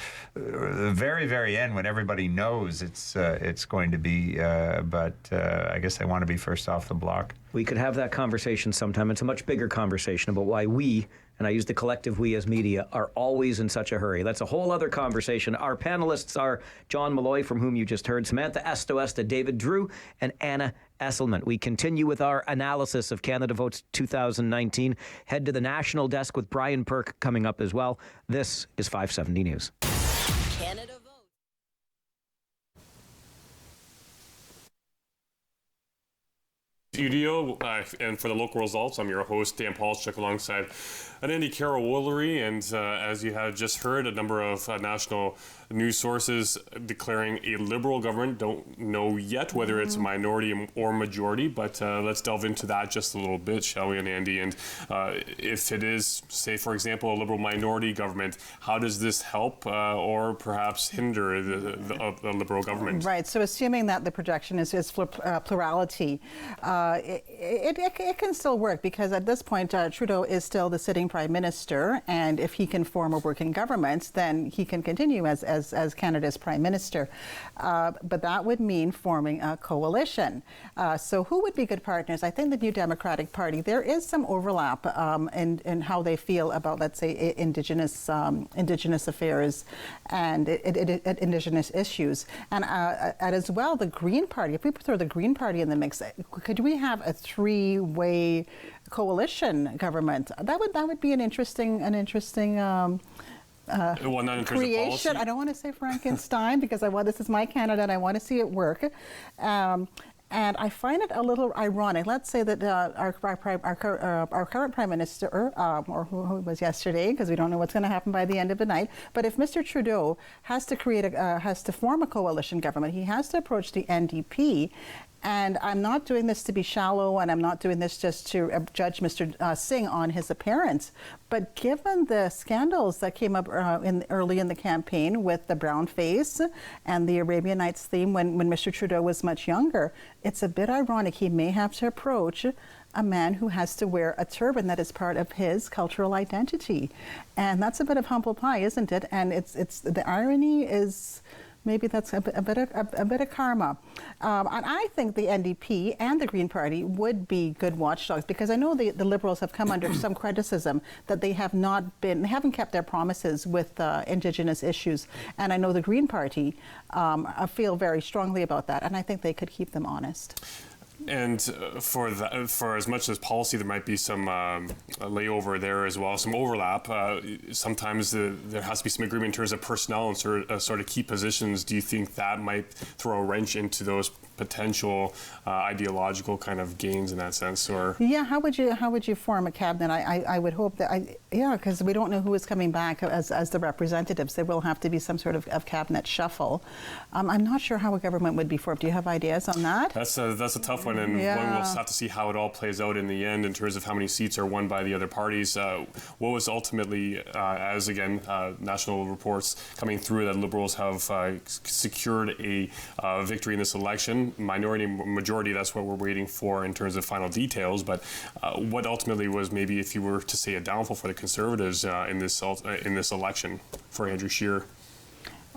very end, when everybody knows it's going to be. But I guess they want to be first off the block. We could have that conversation sometime. It's a much bigger conversation about why we, and I use the collective we as media, are always in such a hurry. That's a whole other conversation. Our panelists are John Malloy, from whom you just heard, Samantha Estoesta, David Drew, and Anna Esselman. We continue with our analysis of Canada Votes 2019. Head to the national desk with Brian Perk coming up as well. This is 570 News. Canada Votes. Studio, and for the local results, I'm your host, Dan Paulchuk, alongside Andy Carroll-Woolery, and as you have just heard, a number of national news sources declaring a Liberal government. Don't know yet whether it's a minority or majority, but let's delve into that just a little bit, shall we, Andy? And if it is, say, for example, a Liberal minority government, how does this help or perhaps hinder the Liberal government? Right, so assuming that the projection is plurality, it can still work, because at this point Trudeau is still the sitting Prime Minister, and if he can form a working government, then he can continue as Canada's Prime Minister. But that would mean forming a coalition. So who would be good partners? I think the New Democratic Party, there is some overlap in how they feel about, let's say, Indigenous affairs and Indigenous issues. And as well, the Green Party, if we throw the Green Party in the mix, could we have a three-way coalition government? That would be an interesting Well, not in terms creation. of policy. I don't want to say Frankenstein, because this is my Canada and I want to see it work. And I find it a little ironic. Let's say that our current Prime Minister, or who was yesterday, because we don't know what's going to happen by the end of the night, but if Mr. Trudeau has to form a coalition government, he has to approach the NDP. And I'm not doing this to be shallow, and I'm not doing this just to judge Mr. Singh on his appearance. But given the scandals that came up early in the campaign with the brown face and the Arabian Nights theme when Mr. Trudeau was much younger, it's a bit ironic. He may have to approach a man who has to wear a turban that is part of his cultural identity. And that's a bit of humble pie, isn't it? And it's the irony is... maybe that's a bit of karma. And I think the NDP and the Green Party would be good watchdogs, because I know the Liberals have come under some criticism that they haven't kept their promises with Indigenous issues. And I know the Green Party feel very strongly about that, and I think they could keep them honest. And for as much as policy, there might be some layover there as well, some overlap. Sometimes there has to be some agreement in terms of personnel and sort of key positions. Do you think that might throw a wrench into those potential ideological kind of gains in that sense? Or yeah, how would you form a cabinet? I would hope that Yeah, because we don't know who is coming back as the representatives. There will have to be some sort of cabinet shuffle. I'm not sure how a government would be formed. Do you have ideas on that? That's a tough one, and Yeah. one we'll have to see how it all plays out in the end in terms of how many seats are won by the other parties. What was ultimately, as again, national reports coming through that Liberals have secured a victory in this election. Minority, majority, that's what we're waiting for in terms of final details. But what ultimately was maybe, if you were to say, a downfall for the Conservatives in this election for Andrew Scheer?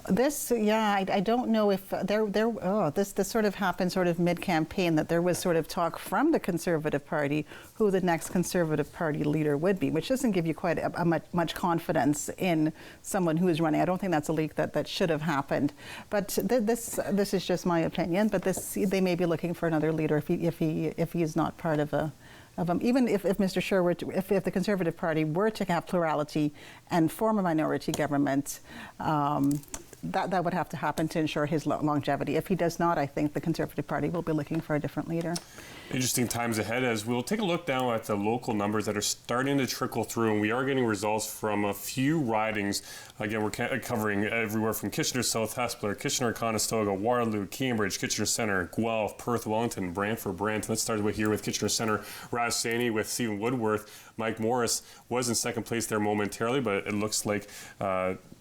I don't know if this sort of happened sort of mid-campaign, that there was sort of talk from the Conservative Party who the next Conservative Party leader would be, which doesn't give you quite much confidence in someone who is running. I don't think that's a leak that should have happened. But this is just my opinion. But they may be looking for another leader if he is not part of a. Even if Mr. Scheer were to, if the Conservative Party were to have plurality and form a minority government, that would have to happen to ensure his longevity. If he does not, I think the Conservative Party will be looking for a different leader. Interesting times ahead, as we'll take a look now at the local numbers that are starting to trickle through, and we are getting results from a few ridings. Again, we're covering everywhere from Kitchener South, Hespeler, Kitchener Conestoga, Waterloo, Cambridge, Kitchener Centre, Guelph, Perth, Wellington, Brantford, Brant. Let's start here with Kitchener Centre. Raz Sani with Stephen Woodworth. Mike Morris was in second place there momentarily, but it looks like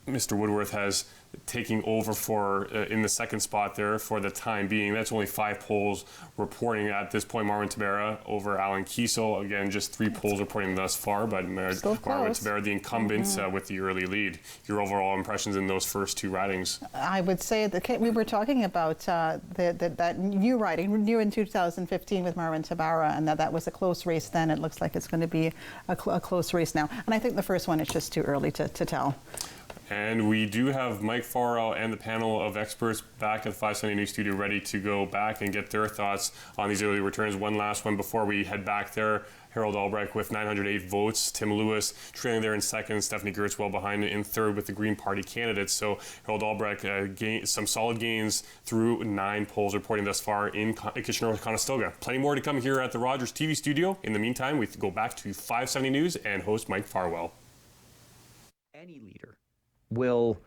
Mr. Woodworth has taking over in the second spot there for the time being. That's only 5 polls reporting at this point. Marvin Tabera over Alan Kiesel. Again, just 3 polls reporting thus far, but Marvin Tabera, the incumbent, with the early lead. Your overall impressions in those first 2 ridings? I would say that we were talking about that new riding, new in 2015 with Marvin Tabera, and that was a close race then. It looks like it's going to be a close race now. And I think the first one is just too early to tell. And we do have Mike Farrell and the panel of experts back at the 570 News Studio ready to go back and get their thoughts on these early returns. One last one before we head back there. Harold Albrecht with 908 votes. Tim Lewis trailing there in second. Stephanie Gertz well behind in third with the Green Party candidates. So Harold Albrecht gained some solid gains through 9 polls reporting thus far in Kitchener-Conestoga. Plenty more to come here at the Rogers TV studio. In the meantime, we go back to 570 News and host Mike Farwell. Any leader will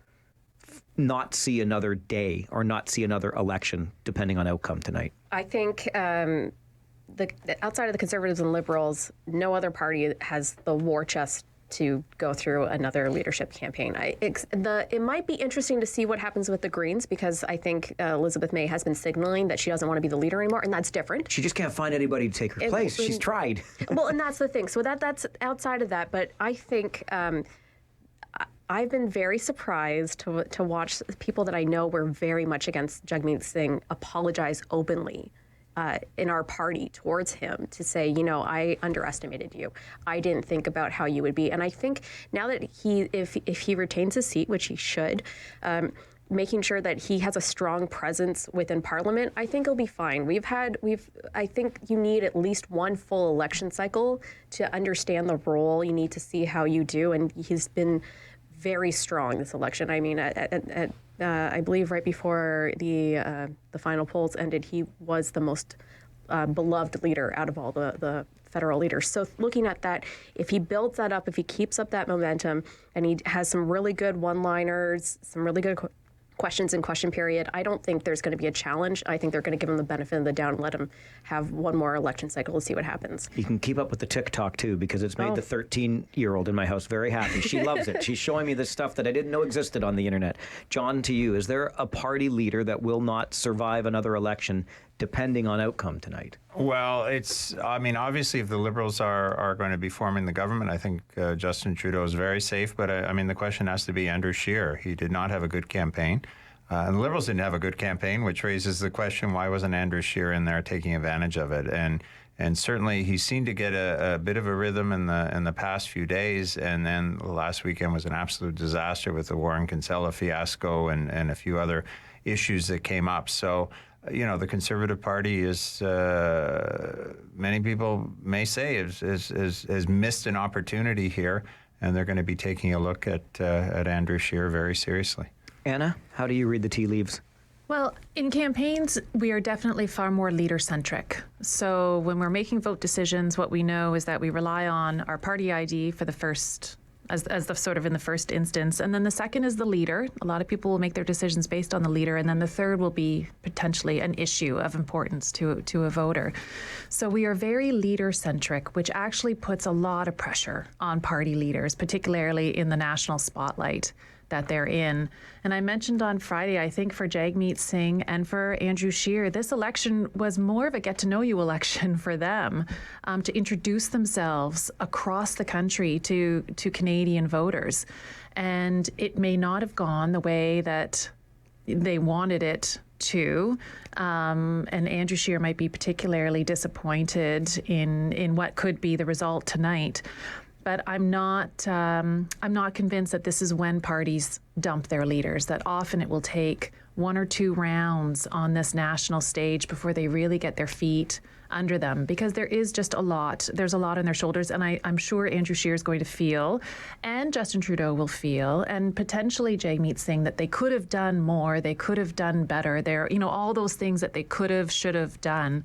not see another day or not see another election, depending on outcome tonight. I think outside of the Conservatives and Liberals, no other party has the war chest to go through another leadership campaign. It might be interesting to see what happens with the Greens, because I think Elizabeth May has been signaling that she doesn't want to be the leader anymore, and that's different. She just can't find anybody to take her place. She's tried. Well, and that's the thing. So that's outside of that, but I think I've been very surprised to watch people that I know were very much against Jagmeet Singh apologize openly in our party towards him, to say, I underestimated you. I didn't think about how you would be. And I think now that if he retains his seat, which he should, making sure that he has a strong presence within Parliament, I think he'll be fine. I think you need at least one full election cycle to understand the role. You need to see how you do, and he's been very strong this election. I mean, I believe right before the final polls ended, he was the most beloved leader out of all the federal leaders. So looking at that, if he builds that up, if he keeps up that momentum, and he has some really good one-liners, some really good questions in question period, I don't think there's going to be a challenge. I think they're going to give him the benefit of the doubt and let him have one more election cycle to see what happens. You can keep up with the TikTok too, because it's made the 13-year-old in my house very happy. She loves it. She's showing me this stuff that I didn't know existed on the internet. John, to you, is there a party leader that will not survive another election depending on outcome tonight? Well, obviously, if the Liberals are going to be forming the government, I think Justin Trudeau is very safe. But the question has to be Andrew Scheer. He did not have a good campaign. And the Liberals didn't have a good campaign, which raises the question, why wasn't Andrew Scheer in there taking advantage of it? And certainly he seemed to get a bit of a rhythm in the past few days. And then last weekend was an absolute disaster with the Warren Kinsella fiasco and a few other issues that came up. So, the Conservative Party is, many people may say, has missed an opportunity here, and they're going to be taking a look at Andrew Scheer very seriously. Anna, how do you read the tea leaves? Well, in campaigns, we are definitely far more leader-centric. So when we're making vote decisions, what we know is that we rely on our party ID for the first, as the sort of in the first instance. And then the second is the leader. A lot of people will make their decisions based on the leader. And then the third will be potentially an issue of importance to a voter. So we are very leader-centric, which actually puts a lot of pressure on party leaders, particularly in the national spotlight that they're in. And I mentioned on Friday, I think for Jagmeet Singh and for Andrew Scheer, this election was more of a get-to-know-you election for them, to introduce themselves across the country to Canadian voters. And it may not have gone the way that they wanted it to. And Andrew Scheer might be particularly disappointed in what could be the result tonight. But I'm not convinced that this is when parties dump their leaders, that often it will take 1 or 2 rounds on this national stage before they really get their feet under them, because there is just a lot. There's a lot on their shoulders, and I'm sure Andrew Scheer is going to feel, and Justin Trudeau will feel, and potentially Jagmeet Singh, that they could have done more, they could have done better. There, all those things that they could have, should have done.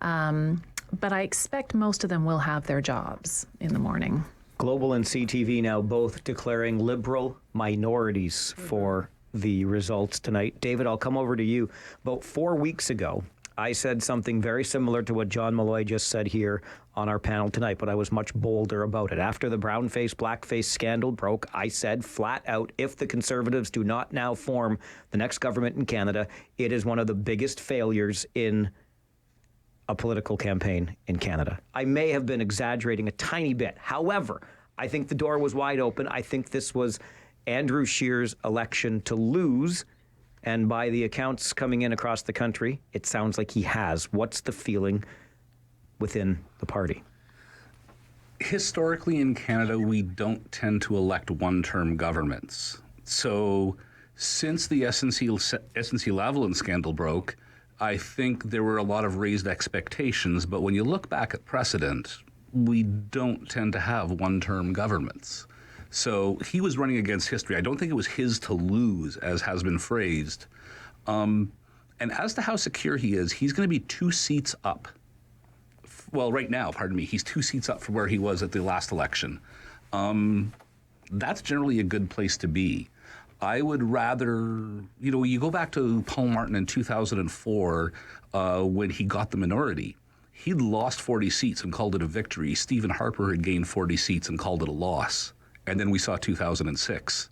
But I expect most of them will have their jobs in the morning. Global and CTV now both declaring Liberal minorities for the results tonight. David, I'll come over to you. About 4 weeks ago, I said something very similar to what John Malloy just said here on our panel tonight, but I was much bolder about it. After the brown-face, blackface scandal broke, I said flat out, if the Conservatives do not now form the next government in Canada, it is one of the biggest failures in a political campaign in Canada. I may have been exaggerating a tiny bit. However, I think the door was wide open. I think this was Andrew Scheer's election to lose. And by the accounts coming in across the country, it sounds like he has. What's the feeling within the party? Historically in Canada, we don't tend to elect one-term governments. So since the SNC-Lavalin scandal broke, I think there were a lot of raised expectations, but when you look back at precedent, we don't tend to have one-term governments. So he was running against history. I don't think it was his to lose, as has been phrased. And as to how secure he is, he's going to be 2 seats up. Well, right now, he's 2 seats up from where he was at the last election. That's generally a good place to be. I would rather, you go back to Paul Martin in 2004 when he got the minority. He'd lost 40 seats and called it a victory. Stephen Harper had gained 40 seats and called it a loss. And then we saw 2006.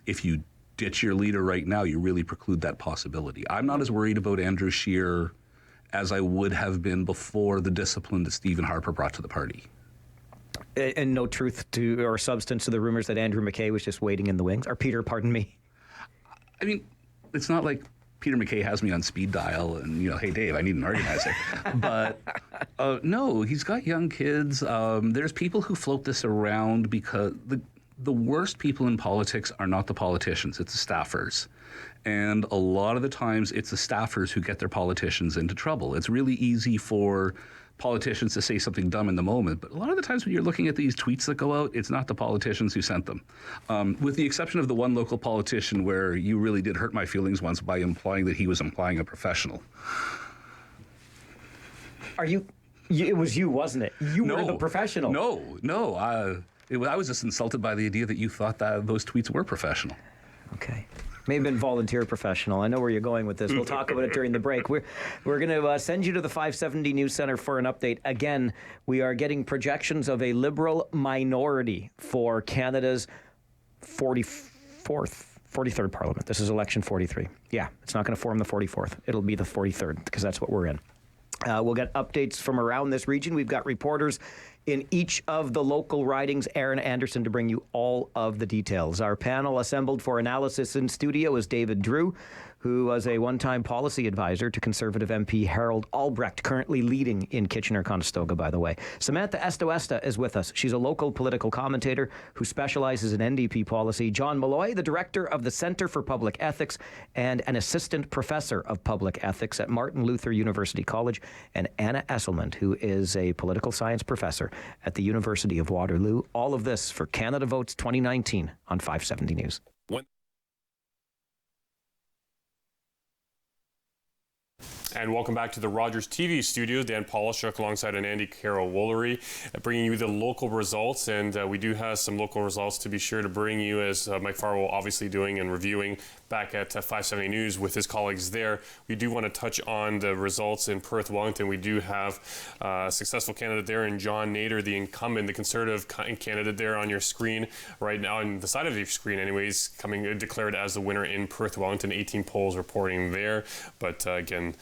If you ditch your leader right now, you really preclude that possibility. I'm not as worried about Andrew Scheer as I would have been before the discipline that Stephen Harper brought to the party. And no truth to or substance to the rumors that Andrew MacKay was just waiting in the wings? Or Peter, pardon me. I mean, it's not like Peter MacKay has me on speed dial and, hey, Dave, I need an organizer. But no, he's got young kids. There's people who float this around because the worst people in politics are not the politicians, it's the staffers. And a lot of the times it's the staffers who get their politicians into trouble. It's really easy for politicians to say something dumb in the moment, but a lot of the times when you're looking at these tweets that go out, it's not the politicians who sent them. With the exception of the one local politician where you really did hurt my feelings once by implying that he was implying a professional. It was you, wasn't it? You were the professional. No. I was just insulted by the idea that you thought that those tweets were professional. Okay. May have been volunteer professional. I know where you're going with this. We'll talk about it during the break. We're going to send you to the 570 News Center for an update. Again, we are getting projections of a Liberal minority for Canada's 43rd Parliament. This is election 43. Yeah, it's not going to form the 44th. It'll be the 43rd because that's what we're in. We'll get updates from around this region. We've got reporters in each of the local ridings, Aaron Anderson, to bring you all of the details. Our panel assembled for analysis in studio is David Drew, who was a one-time policy advisor to Conservative MP Harold Albrecht, currently leading in Kitchener-Conestoga, by the way. Samantha Estoesta is with us. She's a local political commentator who specializes in NDP policy. John Malloy, the director of the Centre for Public Ethics and an assistant professor of public ethics at Martin Luther University College, and Anna Esselman, who is a political science professor at the University of Waterloo. All of this for Canada Votes 2019 on 570 News. And welcome back to the Rogers TV studios. Dan Polishuk alongside an Andy Carroll-Woolery, bringing you the local results. And we do have some local results to be sure to bring you, as Mike Farwell obviously doing and reviewing back at 570 News with his colleagues there. We do want to touch on the results in Perth, Wellington. We do have a successful candidate there in John Nader, the incumbent, the Conservative candidate there on your screen right now, on the side of your screen anyways, coming declared as the winner in Perth, Wellington. 18 polls reporting there. But again,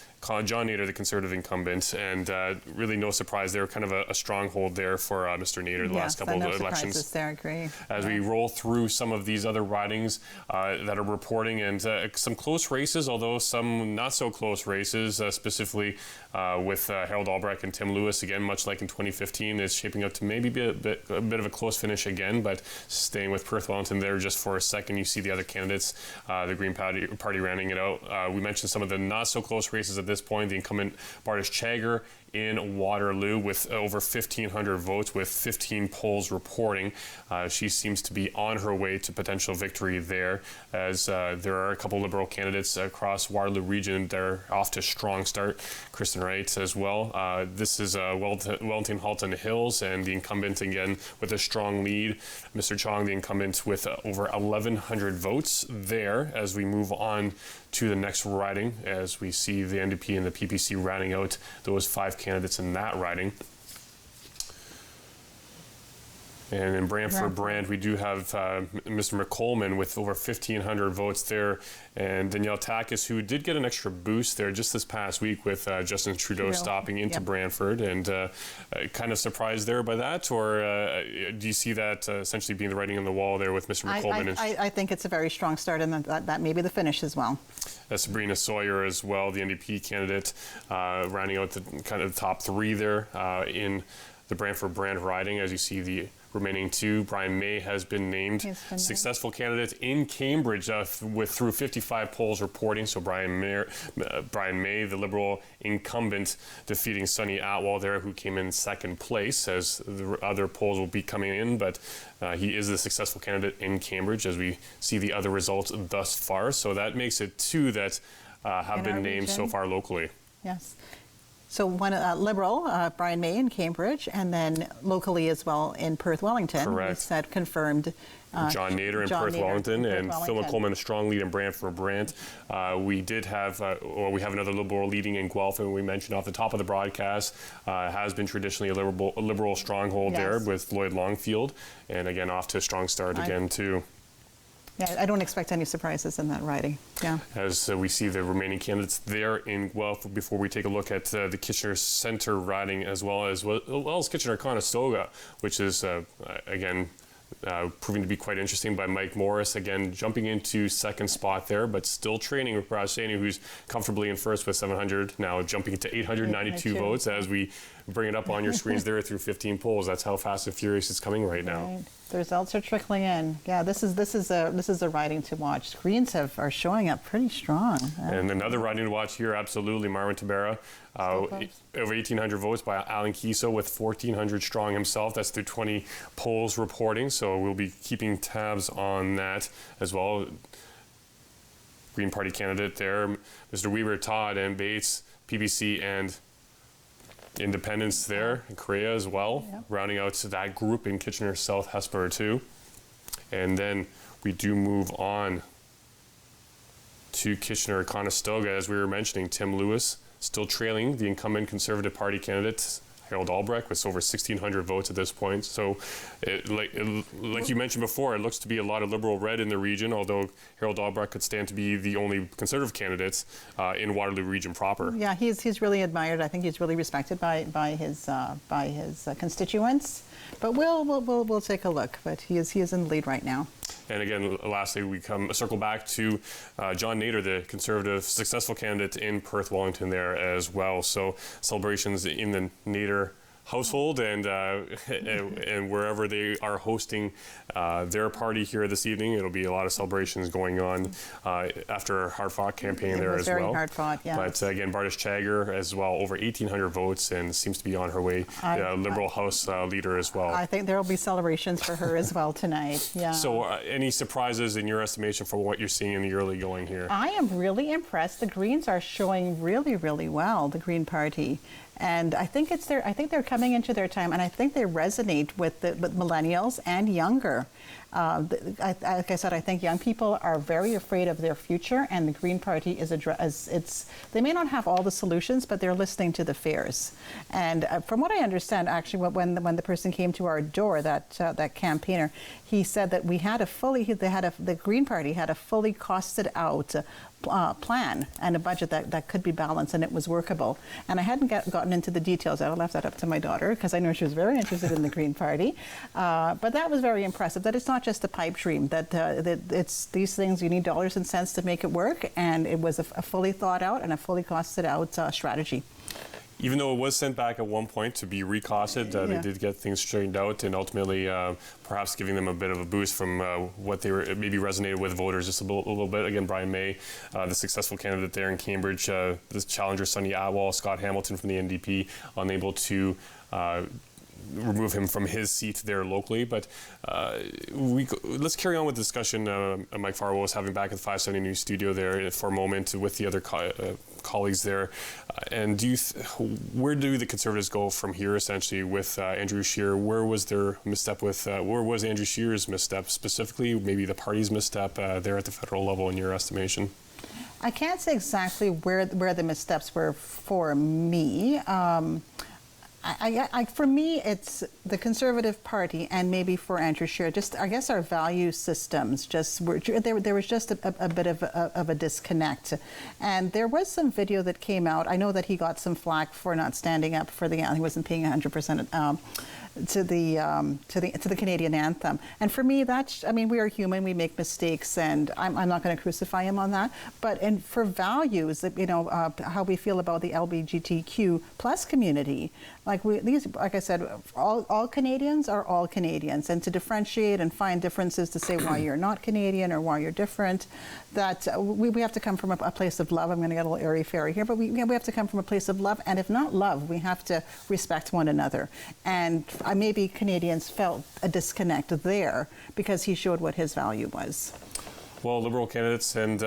John Nader, the Conservative incumbent, and really no surprise there, kind of a stronghold there for Mr. Nader the last couple of elections. There, agree. As we roll through some of these other ridings that are reporting, and some close races, although some not so close races, specifically with Harold Albrecht and Tim Lewis, again, much like in 2015, is shaping up to maybe be a bit of a close finish again, but staying with Perth Wellington there just for a second. You see the other candidates, the Green Party rounding it out. We mentioned some of the not so close races at this point. The incumbent Bardish Chagger in Waterloo with over 1,500 votes, with 15 polls reporting. She seems to be on her way to potential victory there, as there are a couple Liberal candidates across Waterloo region that are off to a strong start. Kristen Wright as well. This is Wellington Halton Hills, and the incumbent again with a strong lead. Mr. Chong, the incumbent, with over 1,100 votes there. As we move on to the next riding, as we see the NDP and the PPC rounding out those 5 candidates in that riding. And in Brantford Brand, we do have Mr. McColman with over 1,500 votes there, and Danielle Takis, who did get an extra boost there just this past week with Justin Trudeau stopping into Brantford, and kind of surprised there by that, or do you see that essentially being the writing on the wall there with Mr. McColman? I think it's a very strong start, and that may be the finish as well. Sabrina Sawyer as well, the NDP candidate, rounding out the kind of top 3 there in the Brantford Brand riding. As you see, the remaining 2, Brian May has been named successful candidate in Cambridge through 55 polls reporting. So Brian May, the Liberal incumbent, defeating Sonny Atwell there, who came in second place, as the other polls will be coming in. But he is the successful candidate in Cambridge, as we see the other results thus far. So that makes it 2 that have been named so far locally. Yes. So one Liberal, Brian May in Cambridge, and then locally as well in Perth, Wellington. Correct. We said confirmed. John Nader in Perth, Wellington, and Phil McColman, a strong lead in Brantford Brant. We did have, we have another Liberal leading in Guelph, and we mentioned off the top of the broadcast, has been traditionally a Liberal stronghold there with Lloyd Longfield, and again off to a strong start again too. Yeah, I don't expect any surprises in that riding. Yeah. As we see the remaining candidates there in Guelph, before we take a look at the Kitchener Centre riding, as well as Kitchener Conestoga, which is again proving to be quite interesting by Mike Morris, again jumping into second spot there, but still training with Raj Saini, who's comfortably in first with 700, now jumping to 892 votes as we bring it up on your screens there through 15 polls. That's how fast and furious it's coming right now. Right. The results are trickling in. Yeah, this is a riding to watch. Screens are showing up pretty strong. And another riding to watch here, absolutely, Marwan Tabera, over 1,800 votes by Alan Kiso with 1,400 strong himself. That's through 20 polls reporting, so we'll be keeping tabs on that as well. Green Party candidate there, Mr. Weaver, Todd, and Bates, PBC, and Independence there, and Korea as well, rounding out to that group in Kitchener South Hespeler too. And then we do move on to Kitchener Conestoga, as we were mentioning. Tim Lewis still trailing the incumbent Conservative Party candidate Harold Albrecht with over 1,600 votes at this point. So, like you mentioned before, it looks to be a lot of Liberal red in the region, although Harold Albrecht could stand to be the only Conservative candidate in Waterloo region proper. Yeah, he's really admired. I think he's really respected by his constituents. But we'll take a look. But he is in the lead right now. And again, lastly, we circle back to John Nader, the Conservative successful candidate in Perth, Wellington there as well. So celebrations in the Nader household and wherever they are hosting their party here this evening. It'll be a lot of celebrations going on after a hard-fought campaign there as well. Very hard-fought, yeah. But again, Bardish Chagger as well, over 1,800 votes, and seems to be on her way. Liberal House leader as well. I think there will be celebrations for her as well tonight. Yeah. So, any surprises in your estimation for what you're seeing in the early going here? I am really impressed. The Greens are showing really, really well. The Green Party. And I think they're coming into their time, and I think they resonate with millennials and younger. Like I said, I think young people are very afraid of their future, and the Green Party they may not have all the solutions, but they're listening to the fears. And from what I understand, actually, when the person came to our door, that campaigner, he said that the Green Party had a fully costed out plan and a budget that could be balanced, and it was workable. And I hadn't gotten into the details. I left that up to my daughter because I know she was very interested in the Green Party. But that was very impressive. That it's not just a pipe dream. That it's these things, you need dollars and cents to make it work, and it was a fully thought out and a fully costed out strategy. Even though it was sent back at one point to be recosted, they did get things straightened out, and ultimately perhaps giving them a bit of a boost from what they were maybe resonated with voters just a little bit. Again, Brian May, the successful candidate there in Cambridge, the challenger Sonny Atwell, Scott Hamilton from the NDP, unable to remove him from his seat there locally. But let's carry on with the discussion Mike Farwell was having back at the 570 News studio there for a moment with the other colleagues there. And where do the Conservatives go from here, essentially, with Andrew Scheer? Where was their misstep where was Andrew Scheer's misstep specifically, maybe the party's misstep there at the federal level in your estimation? I can't say exactly where the missteps were for me. For me, it's the Conservative Party, and maybe for Andrew Scheer, just I guess our value systems there was just a bit of a disconnect. And there was some video that came out. I know that he got some flack for not standing up for he wasn't paying 100% to the Canadian anthem. And for me, we are human, we make mistakes, and I'm not going to crucify him on that. But for values, how we feel about the LGBTQ plus community, like I said, all Canadians are all Canadians, and to differentiate and find differences to say why you're not Canadian or why you're different, that we have to come from a place of love. I'm going to get a little airy-fairy here, but we have to come from a place of love, and if not love, we have to respect one another. And maybe Canadians felt a disconnect there because he showed what his value was. Well, Liberal candidates and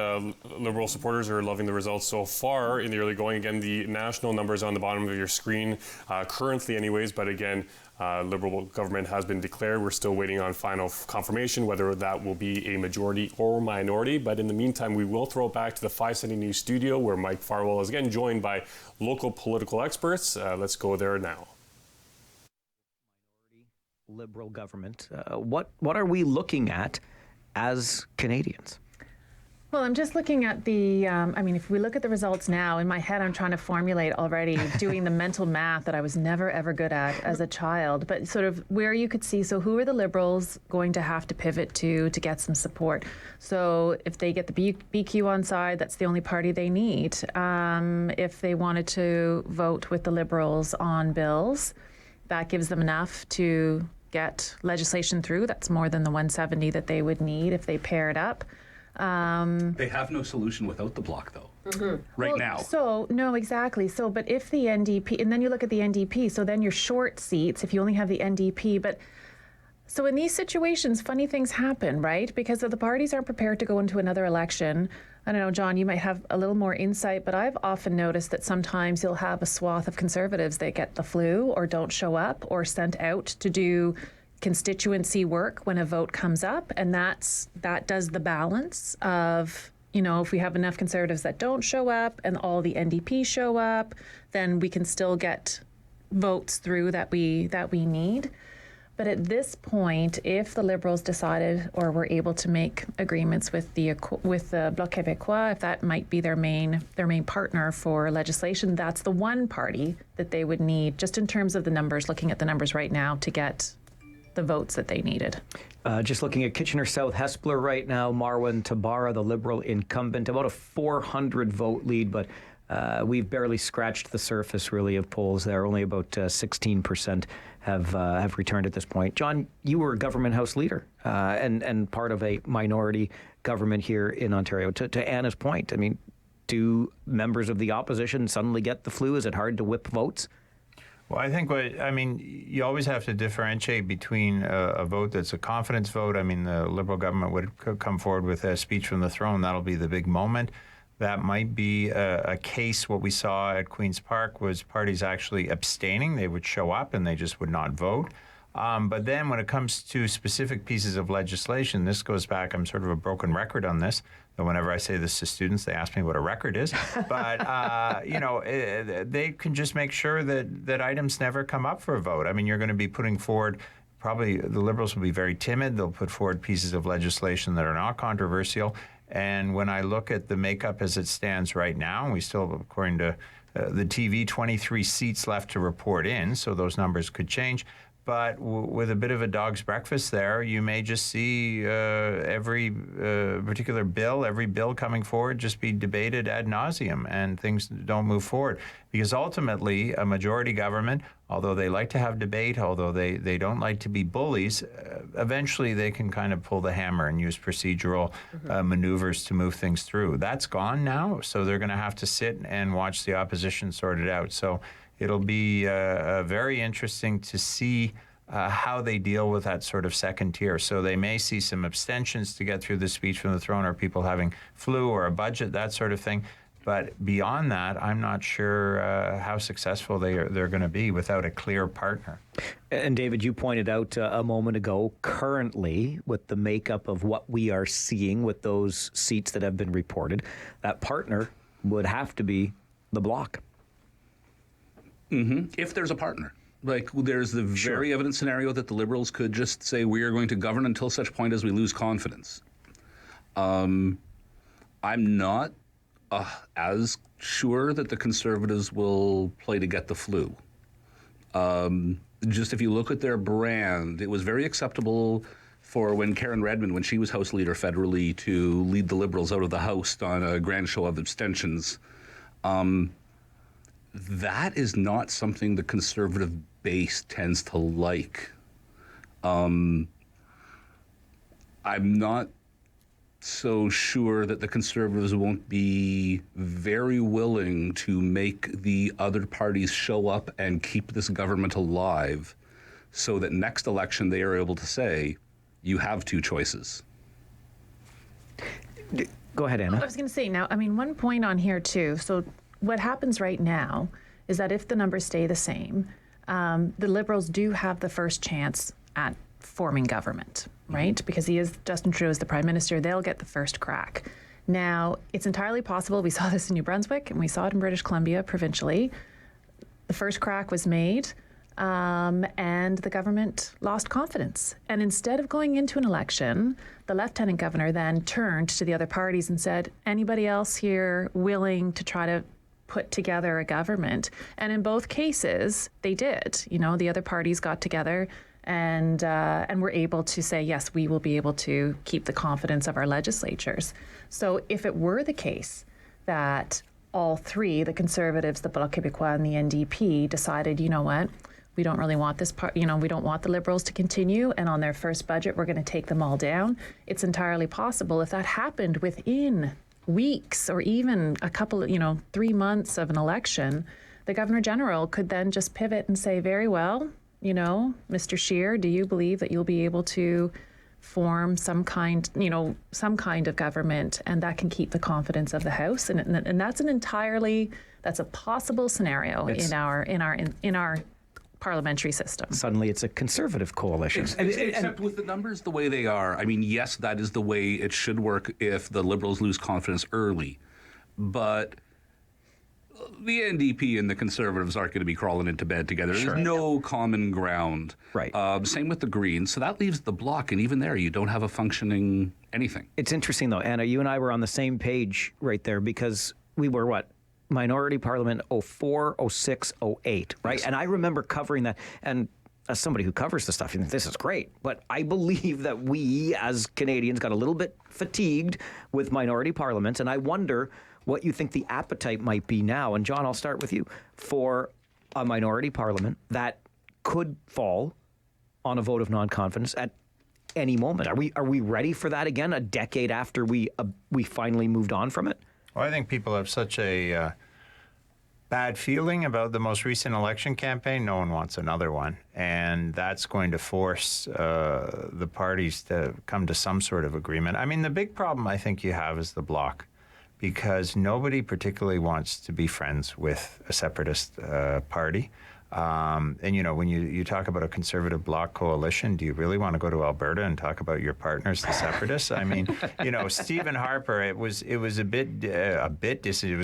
Liberal supporters are loving the results so far in the early going. Again, the national numbers on the bottom of your screen, currently anyways, but again, Liberal government has been declared. We're still waiting on final confirmation whether that will be a majority or minority. But in the meantime, we will throw it back to the 570 News studio where Mike Farwell is again joined by local political experts. Let's go there now. Liberal government. What are we looking at as Canadians? Well, I'm just looking at the, if we look at the results now, in my head I'm trying to formulate already, doing the mental math that I was never, ever good at as a child, but sort of where you could see, so who are the Liberals going to have to pivot to get some support? So if they get the BQ on side, that's the only party they need. If they wanted to vote with the Liberals on bills, that gives them enough to get legislation through. That's more than the 170 that they would need if they pair it up. They have no solution without the bloc, though, now. So, no, exactly. So, but if the NDP, and then you look at the NDP, so then you're short seats if you only have the NDP. But so in these situations, funny things happen, right? Because if the parties aren't prepared to go into another election, I don't know, John, you might have a little more insight, but I've often noticed that sometimes you'll have a swath of Conservatives that get the flu or don't show up or sent out to do constituency work when a vote comes up, and that does the balance of, if we have enough Conservatives that don't show up and all the NDP show up, then we can still get votes through that we need. But at this point, if the Liberals decided or were able to make agreements with the Bloc Québécois, if that might be their main partner for legislation, that's the one party that they would need, just in terms of the numbers, looking at the numbers right now, to get the votes that they needed. Just looking at Kitchener South Hespeler right now, Marwan Tabara, the Liberal incumbent, about a 400 vote lead, but we've barely scratched the surface, really, of polls there. Only about 16% have returned at this point. John, you were a government house leader and part of a minority government here in Ontario. To Anna's point, I mean, do members of the opposition suddenly get the flu? Is it hard to whip votes? Well, I think you always have to differentiate between a vote that's a confidence vote. I mean, the Liberal government could come forward with a speech from the throne. That'll be the big moment. That might be a case. What we saw at Queen's Park was parties actually abstaining. They would show up and they just would not vote. But then when it comes to specific pieces of legislation, this goes back, I'm sort of a broken record on this. Whenever I say this to students, they ask me what a record is. But, they can just make sure that items never come up for a vote. I mean, you're going to be putting forward, probably the Liberals will be very timid. They'll put forward pieces of legislation that are not controversial. And when I look at the makeup as it stands right now, we still, according to the TV, 23 seats left to report in, so those numbers could change. But with a bit of a dog's breakfast there, you may just see every particular bill, every bill coming forward just be debated ad nauseum and things don't move forward. Because ultimately, a majority government, although they like to have debate, although they don't like to be bullies, eventually they can kind of pull the hammer and use procedural maneuvers to move things through. That's gone now, so they're going to have to sit and watch the opposition sort it out. So it'll be very interesting to see how they deal with that sort of second tier. So they may see some abstentions to get through the speech from the throne, or people having flu or a budget, that sort of thing. But beyond that, I'm not sure how successful they're going to be without a clear partner. And David, you pointed out a moment ago, currently, with the makeup of what we are seeing with those seats that have been reported, that partner would have to be the Bloc. Mm-hmm. If there's a partner. Like, there's the very evident scenario that the Liberals could just say, we are going to govern until such point as we lose confidence. I'm not as sure that the Conservatives will play to get the flu. Just if you look at their brand, it was very acceptable for when Karen Redmond, when she was House Leader federally, to lead the Liberals out of the House on a grand show of abstentions. That is not something the Conservative base tends to like. I'm not so sure that the Conservatives won't be very willing to make the other parties show up and keep this government alive, so that next election they are able to say, you have two choices. Go ahead, Anna. I was going to say, now, I mean, one point on here too. So what happens right now is that if the numbers stay the same, the Liberals do have the first chance at forming government, right? Because Justin Trudeau is the Prime Minister, they'll get the first crack. Now, it's entirely possible, we saw this in New Brunswick and we saw it in British Columbia provincially, the first crack was made and the government lost confidence. And instead of going into an election, the Lieutenant Governor then turned to the other parties and said, anybody else here willing to try to put together a government? And in both cases, they did. You know, the other parties got together and were able to say, yes, we will be able to keep the confidence of our legislatures. So if it were the case that all three, the Conservatives, the Bloc Québécois, and the NDP, decided, you know what, we don't really want this part, you know, we don't want the Liberals to continue, and on their first budget, we're going to take them all down. It's entirely possible if that happened within weeks or even a couple of, 3 months of an election, the Governor General could then just pivot and say, very well, Mr. Scheer, do you believe that you'll be able to form some kind of government, and that can keep the confidence of the House? And that's that's a possible scenario in our parliamentary system. Suddenly it's a Conservative coalition. Except with the numbers the way they are. I mean, yes, that is the way it should work if the Liberals lose confidence early. But the NDP and the Conservatives aren't going to be crawling into bed together. There's no common ground. Right. Same with the Greens. So that leaves the Bloc, and even there, you don't have a functioning anything. It's interesting, though, Anna, you and I were on the same page right there, because we were, minority parliament 04, 06, 08, right? Yes. And I remember covering that. And as somebody who covers the stuff, you think this is great. But I believe that we as Canadians got a little bit fatigued with minority parliaments. And I wonder what you think the appetite might be now. And John, I'll start with you, for a minority parliament that could fall on a vote of non-confidence at any moment. Are we ready for that again, a decade after we finally moved on from it? Well, I think people have such a bad feeling about the most recent election campaign. No one wants another one. And that's going to force the parties to come to some sort of agreement. I mean, the big problem I think you have is the bloc, because nobody particularly wants to be friends with a separatist party. And, you know, when you talk about a conservative bloc coalition, do you really want to go to Alberta and talk about your partners, the separatists? I mean, you know, Stephen Harper, it was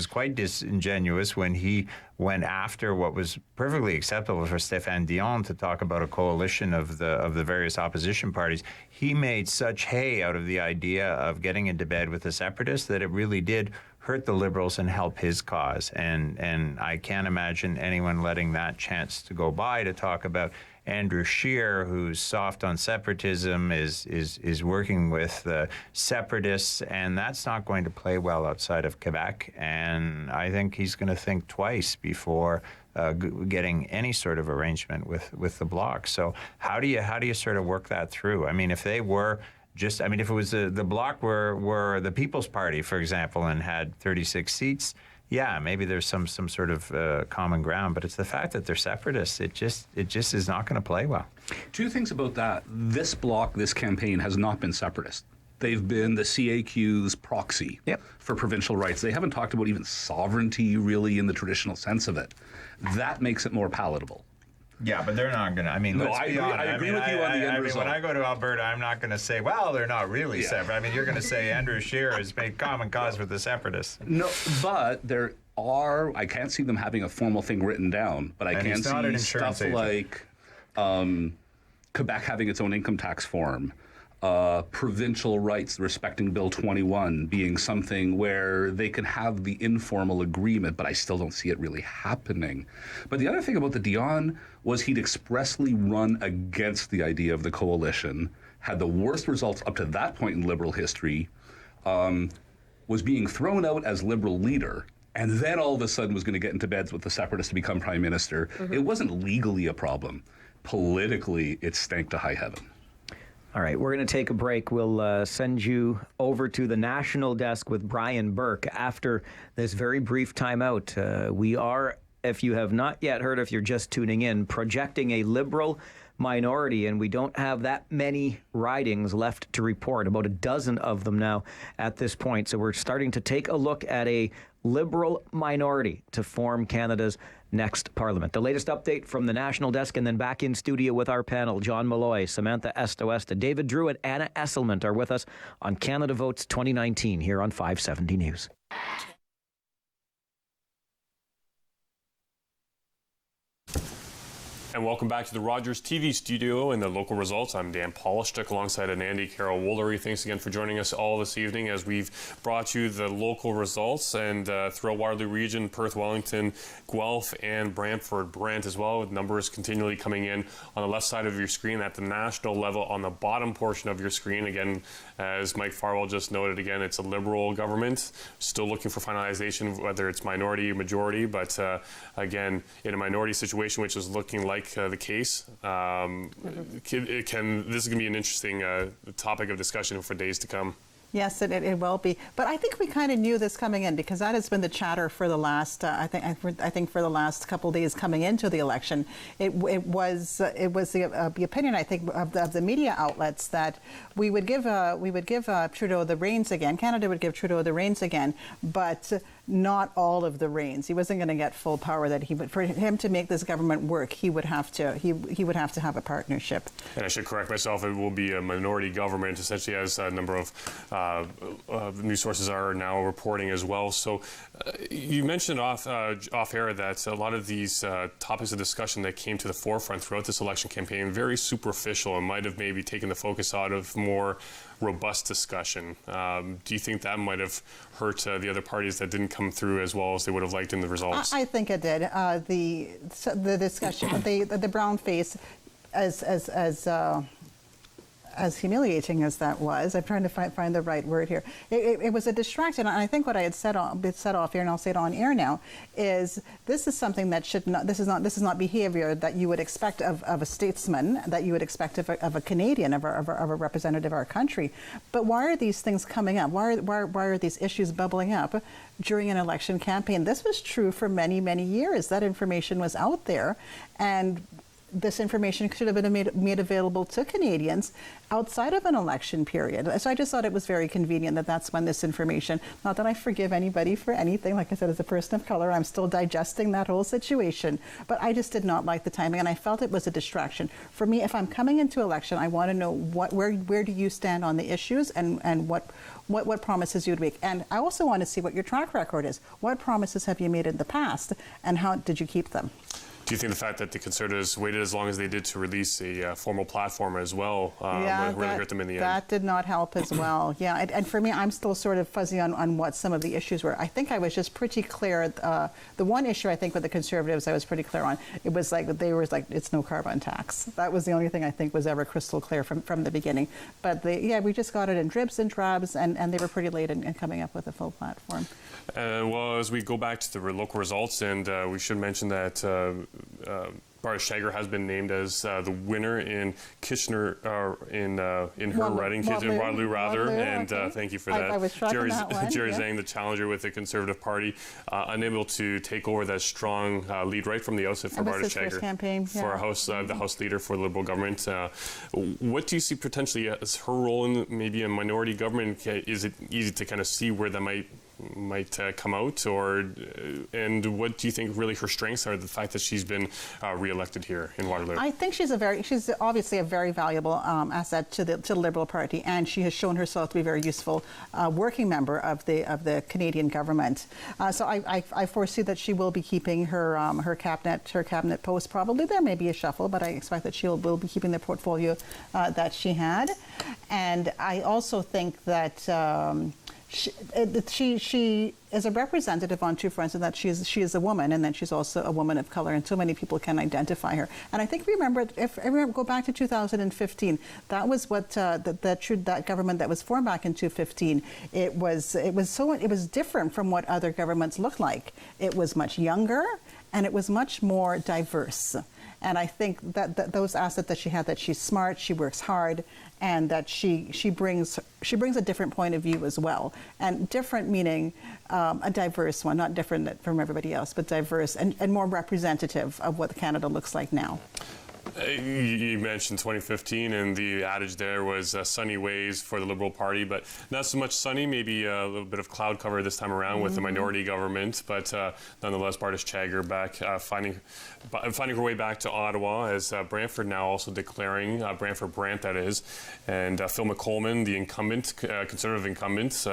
quite disingenuous when he went after what was perfectly acceptable for Stéphane Dion to talk about a coalition of the various opposition parties. He made such hay out of the idea of getting into bed with the separatists that it really did hurt the Liberals and help his cause. And I can't imagine anyone letting that chance to go by to talk about Andrew Scheer, who's soft on separatism, is working with the separatists, and that's not going to play well outside of Quebec. And I think he's going to think twice before getting any sort of arrangement with the bloc. So how do you sort of work that through? I mean, if they were if it was the bloc were the People's Party, for example, and had 36 seats, yeah, maybe there's some sort of common ground. But it's the fact that they're separatists. It just is not going to play well. Two things about that. This bloc, this campaign, has not been separatist. They've been the CAQ's proxy for provincial rights. They haven't talked about even sovereignty, really, in the traditional sense of it. That makes it more palatable. Yeah, but they're not going to. I mean, no, let's be honest. I agree with you on the end result. When I go to Alberta, I'm not going to say, well, they're not really separate. I mean, you're going to say Andrew Scheer has made common cause with the separatists. No, but there are. I can't see them having a formal thing written down, but I can see stuff like Quebec having its own income tax form. Provincial rights respecting Bill 21 being something where they can have the informal agreement, but I still don't see it really happening. But the other thing about the Dion was he'd expressly run against the idea of the coalition, had the worst results up to that point in Liberal history, was being thrown out as Liberal leader, and then all of a sudden was going to get into beds with the separatists to become Prime Minister. Mm-hmm. It wasn't legally a problem. Politically, it stank to high heaven. All right, we're going to take a break. We'll send you over to the national desk with Brian Burke after this very brief timeout. We are, if you have not yet heard, if you're just tuning in, projecting a Liberal minority, and we don't have that many ridings left to report, about a dozen of them now at this point. So we're starting to take a look at a Liberal minority to form Canada's next Parliament. The latest update from the national desk, and then back in studio with our panel. John Malloy, Samantha Estoesta, David Drew, and Anna Esselman are with us on Canada Votes 2019 here on 570 News. And welcome back to the Rogers TV studio and the local results. I'm Dan Polishchuk alongside Anandi Carol Woolery. Thanks again for joining us all this evening as we've brought you the local results and throughout Waterloo region, Perth, Wellington, Guelph, and Brantford, Brant as well, with numbers continually coming in on the left side of your screen at the national level on the bottom portion of your screen. Again, as Mike Farwell just noted, again, it's a Liberal government, still looking for finalization, whether it's minority or majority, but again, in a minority situation, which is looking like the case, this is going to be an interesting topic of discussion for days to come. Yes, it will be. But I think we kind of knew this coming in, because that has been the chatter for the last, I think for the last couple of days coming into the election. It was the opinion, I think, of the media outlets that we would give Trudeau the reins again. Canada would give Trudeau the reins again, but not all of the reins. He wasn't going to get full power. That for him to make this government work, he would have to have a partnership. And I should correct myself. It will be a minority government, essentially, as a number of news sources are now reporting as well. So you mentioned off air that a lot of these topics of discussion that came to the forefront throughout this election campaign very superficial and might have maybe taken the focus out of more robust discussion. Do you think that might have hurt the other parties that didn't come through as well as they would have liked in the results? I think it did. The discussion, the brown face, as as humiliating as that was, I'm trying to find the right word here. It was a distraction, and I think what I had said off here, and I'll say it on air now, is this is something that should not. This is not behavior that you would expect of a statesman, that you would expect of a Canadian, of a representative of our country. But why are these things coming up? Why are these issues bubbling up during an election campaign? This was true for many, many years. That information was out there, and this information should have been made available to Canadians outside of an election period. So I just thought it was very convenient that that's when this information, not that I forgive anybody for anything, like I said, as a person of color, I'm still digesting that whole situation, but I just did not like the timing, and I felt it was a distraction. For me, if I'm coming into election, I want to know where do you stand on the issues, and what promises you'd make. And I also want to see what your track record is. What promises have you made in the past, and how did you keep them? Do you think the fact that the Conservatives waited as long as they did to release a formal platform as well really hurt them in the end? That did not help as well. Yeah, and for me, I'm still sort of fuzzy on what some of the issues were. I think I was just pretty clear. The one issue I think with the Conservatives I was pretty clear on, it was like they were like, it's no carbon tax. That was the only thing I think was ever crystal clear from the beginning. But we just got it in dribs and drabs, and they were pretty late in coming up with a full platform. Well, as we go back to the local results, and we should mention that Bardish Chagger has been named as the winner in Kitchener, in her riding, Waterloo rather, and okay. thank you for that. I was tracking that one. Jerry Zhang, the challenger with the Conservative Party, unable to take over that strong lead right from the outset for Bardish Chagger, campaign, for the House leader for the Liberal government. What do you see potentially as her role in maybe a minority government? Is it easy to kind of see where that might come out, and what do you think really her strengths are? The fact that she's been re-elected here in Waterloo. I think she's obviously a very valuable asset to the Liberal Party, and she has shown herself to be a very useful working member of the Canadian government. So I foresee that she will be keeping her cabinet post. Probably there may be a shuffle, but I expect that she will be keeping the portfolio that she had, and I also think that. She is a representative on two fronts, in that she is a woman, and then she's also a woman of color, and so many people can identify her. And I think go back to 2015, that was what that government that was formed back in 2015. It was different from what other governments looked like. It was much younger, and it was much more diverse. And I think that those assets that she had, that she's smart, she works hard, and that she brings a different point of view as well. And different meaning a diverse one, not different from everybody else, but diverse and more representative of what Canada looks like now. You mentioned 2015, and the adage there was sunny ways for the Liberal Party, but not so much sunny, maybe a little bit of cloud cover this time around with the minority government, but nonetheless, Bardish Chagger back, finding her way back to Ottawa, as Brantford now also declaring, Brantford Brant that is, and Phil McColman, the incumbent, Conservative incumbent,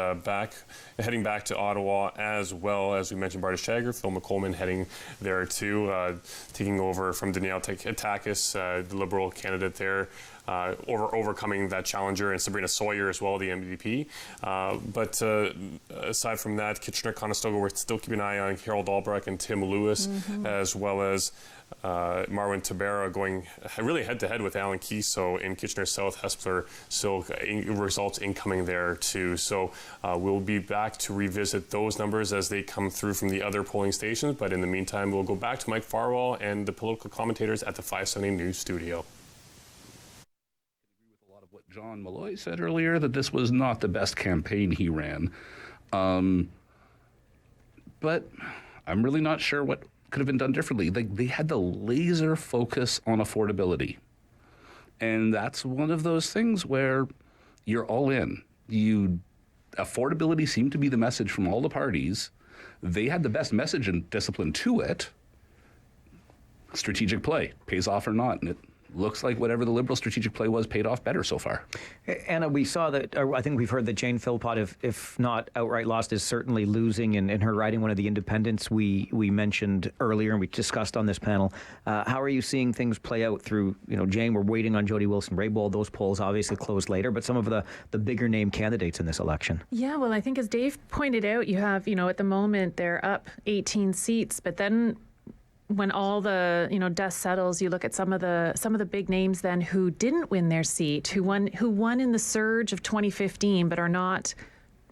heading back to Ottawa, as well as we mentioned Bardish Chagger, Phil McColman heading there too, taking over from Danielle Takis, the Liberal candidate there, overcoming that challenger, and Sabrina Sawyer as well, the MDP. But aside from that, Kitchener-Conestoga, we're still keeping an eye on Harold Albrecht and Tim Lewis, as well as Marwin Tabera going really head-to-head with Alan Keeso in Kitchener South. Hespler still results incoming there too. So we'll be back to revisit those numbers as they come through from the other polling stations. But in the meantime, we'll go back to Mike Farwell and the political commentators at the 570 News Studio. With a lot of what John Malloy said earlier, that this was not the best campaign he ran. But I'm really not sure what could have been done differently. They had the laser focus on affordability. And that's one of those things where you're all in. Affordability seemed to be the message from all the parties. They had the best message and discipline to it. Strategic play, pays off or not. And it looks like whatever the Liberal strategic play was paid off better so far. Anna, we saw that, or I think we've heard that Jane Philpott, if not outright lost, is certainly losing in her riding, one of the independents we mentioned earlier and we discussed on this panel. How are you seeing things play out through, Jane, we're waiting on Jody Wilson-Raybould. Those polls obviously closed later, but some of the bigger name candidates in this election. Yeah, well, I think as Dave pointed out, you have, at the moment they're up 18 seats, but then when all the dust settles, you look at some of the big names then who didn't win their seat, who won in the surge of 2015, but are not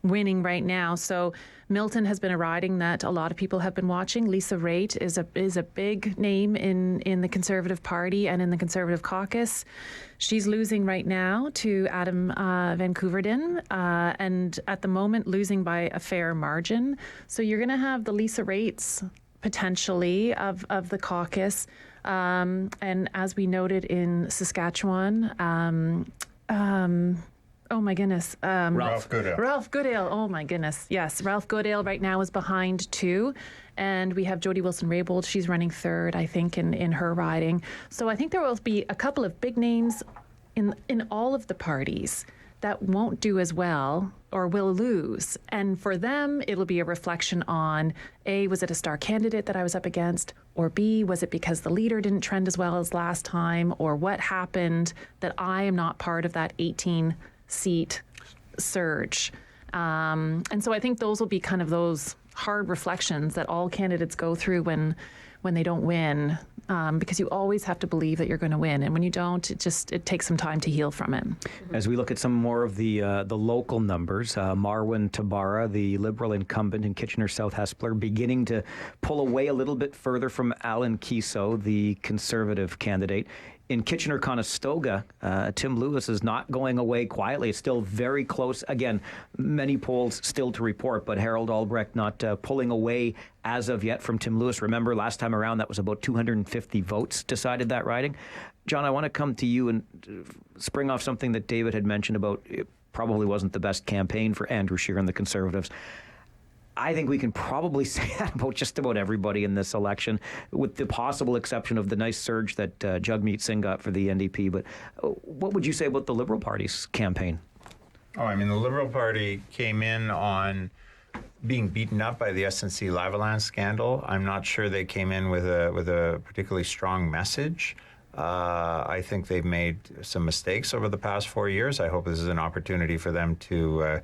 winning right now. So Milton has been a riding that a lot of people have been watching. Lisa Raitt is a big name in the Conservative Party and in the Conservative caucus. She's losing right now to Adam Van Koeverden, and at the moment losing by a fair margin. So you're going to have the Lisa Raitts potentially of the caucus, and as we noted in Saskatchewan. Oh my goodness. Ralph Goodale. Ralph Goodale. Oh my goodness. Yes. Ralph Goodale right now is behind 2. And we have Jody Wilson-Raybould. She's running 3rd, I think, in her riding. So I think there will be a couple of big names in all of the parties that won't do as well or will lose. And for them, it'll be a reflection on, A, was it a star candidate that I was up against? Or B, was it because the leader didn't trend as well as last time? Or what happened that I am not part of that 18-seat surge? And so I think those will be kind of those hard reflections that all candidates go through when they don't win, because you always have to believe that you're going to win, and when you don't, it takes some time to heal from it. As we look at some more of the local numbers, Marwin Tabara, the Liberal incumbent in Kitchener South Hespeler, beginning to pull away a little bit further from Alan Kiso, the Conservative candidate. In Kitchener-Conestoga, Tim Lewis is not going away quietly. It's still very close. Again, many polls still to report, but Harold Albrecht not pulling away as of yet from Tim Lewis. Remember, last time around, that was about 250 votes decided that riding. John, I want to come to you and spring off something that David had mentioned about it probably wasn't the best campaign for Andrew Scheer and the Conservatives. I think we can probably say that about just about everybody in this election, with the possible exception of the nice surge that Jagmeet Singh got for the NDP. But what would you say about the Liberal Party's campaign? Oh, I mean, the Liberal Party came in on being beaten up by the SNC Lavalin scandal. I'm not sure they came in with a particularly strong message. I think they've made some mistakes over the past 4 years. I hope this is an opportunity for them to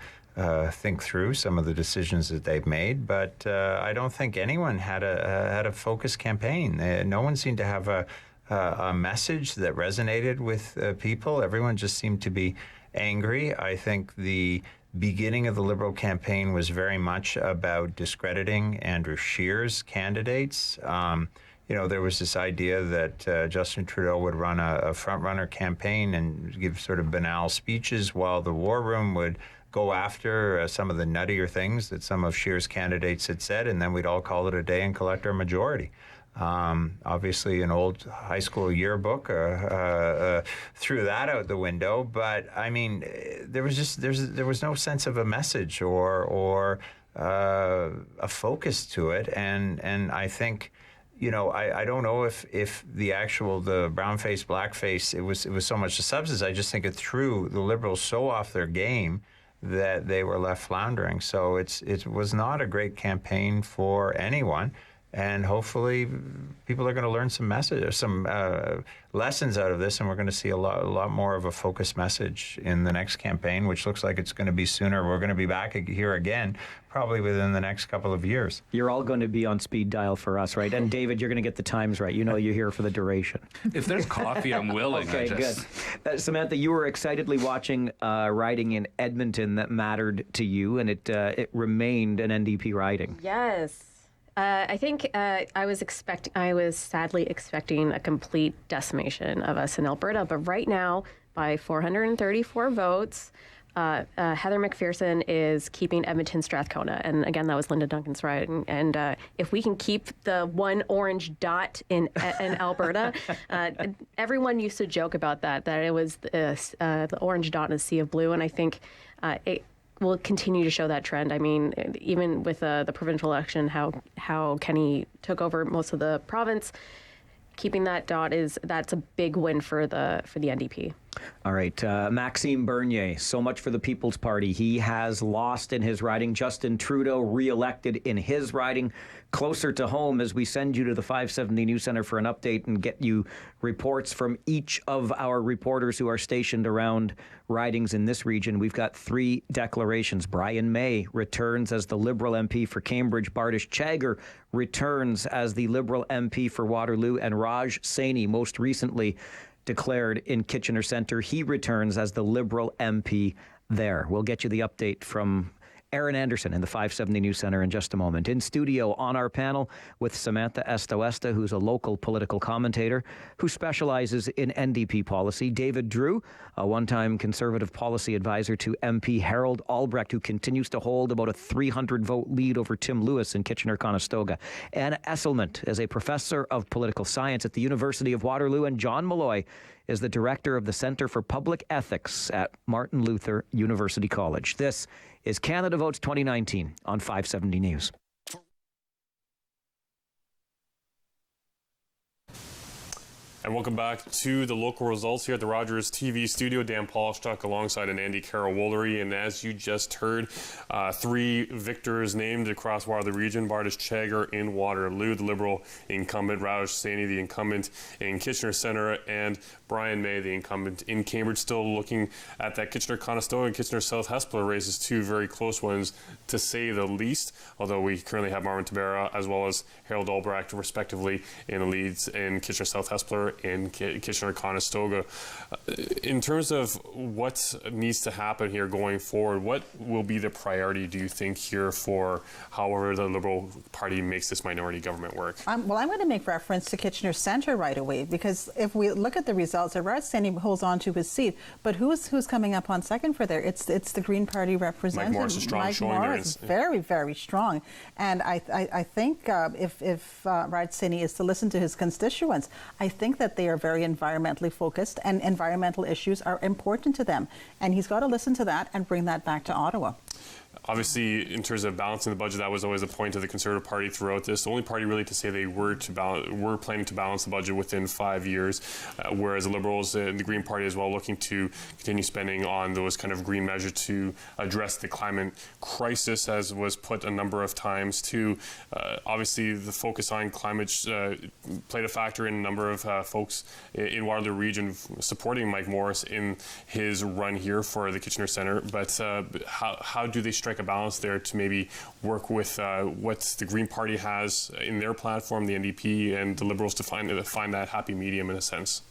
think through some of the decisions that they've made, but I don't think anyone had a focused campaign. No one seemed to have a message that resonated with people. Everyone just seemed to be angry. I think the beginning of the Liberal campaign was very much about discrediting Andrew Scheer's candidates. There was this idea that Justin Trudeau would run a front-runner campaign and give sort of banal speeches while the War Room would go after some of the nuttier things that some of Scheer's candidates had said, and then we'd all call it a day and collect our majority. Obviously, an old high school yearbook threw that out the window. But I mean, there was no sense of a message or a focus to it, and I think. I don't know if the brown-face, black-face, it was so much the substance. I just think it threw the Liberals so off their game that they were left floundering. So it was not a great campaign for anyone. And hopefully people are going to learn some lessons out of this, and we're going to see a lot more of a focused message in the next campaign, which looks like it's going to be sooner. We're going to be back here again, probably within the next couple of years. You're all going to be on speed dial for us, right? And David, you're going to get the times right. You're here for the duration. If there's coffee, I'm willing. Okay, good. Samantha, you were excitedly watching riding in Edmonton that mattered to you, and it remained an NDP riding. Yes. I think I was sadly expecting a complete decimation of us in Alberta, but right now, by 434 votes, Heather McPherson is keeping Edmonton Strathcona, and again, that was Linda Duncan's riding. And if we can keep the one orange dot in Alberta, everyone used to joke about that it was the orange dot in a sea of blue, and I think it will continue to show that trend. I mean, even with the provincial election, how Kenny took over most of the province, keeping that dot that's a big win for the NDP. All right, Maxime Bernier, so much for the People's Party. He has lost in his riding. Justin Trudeau re-elected in his riding. Closer to home as we send you to the 570 News Center for an update and get you reports from each of our reporters who are stationed around ridings in this region. We've got 3 declarations. Brian May returns as the Liberal MP for Cambridge. Bardish Chagger returns as the Liberal MP for Waterloo. And Raj Saini, most recently declared in Kitchener Centre, he returns as the Liberal MP there. We'll get you the update from Aaron Anderson in the 570 News Center in just a moment. In studio on our panel with Samantha Esta, who's a local political commentator who specializes in NDP policy. David Drew, a one-time Conservative policy advisor to MP Harold Albrecht, who continues to hold about a 300-vote lead over Tim Lewis in Kitchener-Conestoga. Anna Esselmont is a professor of political science at the University of Waterloo, and John Malloy is the director of the Centre for Public Ethics at Martin Luther University College. This is Canada Votes 2019 on 570 News. And welcome back to the local results here at the Rogers TV studio. Dan Polishchuk alongside an Andy Carroll-Woolery. And as you just heard, 3 victors named across Waterloo region. Bardish Chagger in Waterloo, the Liberal incumbent. Raj Saini, the incumbent in Kitchener Centre. And Brian May, the incumbent in Cambridge. Still looking at that Kitchener-Conestoga and Kitchener-South Hespeler races, 2 very close ones to say the least. Although we currently have Marvin Tabera as well as Harold Albrecht respectively in the leads in Kitchener-South Hespeler in Kitchener-Conestoga. In terms of what needs to happen here going forward, what will be the priority, do you think, here for however the Liberal Party makes this minority government work? Well, I'm going to make reference to Kitchener Centre right away, because if we look at the results, Raj Saini holds on to his seat, but who's coming up on second for there? It's the Green Party representative. Mike Morris is strong, showing there. Morris, very, very strong. And I think if Raj Saini is to listen to his constituents, I think that they are very environmentally focused, and environmental issues are important to them. And he's got to listen to that and bring that back to Ottawa. Obviously, in terms of balancing the budget, that was always a point of the Conservative Party throughout this. The only party really to say they were planning to balance the budget within 5 years, whereas the Liberals and the Green Party as well looking to continue spending on those kind of green measures to address the climate crisis, as was put a number of times too. Obviously, the focus on climate played a factor in a number of folks in Waterloo region supporting Mike Morris in his run here for the Kitchener Centre. But how do they strike a balance there to maybe work with what the Green Party has in their platform, the NDP, and the Liberals to find that happy medium in a sense?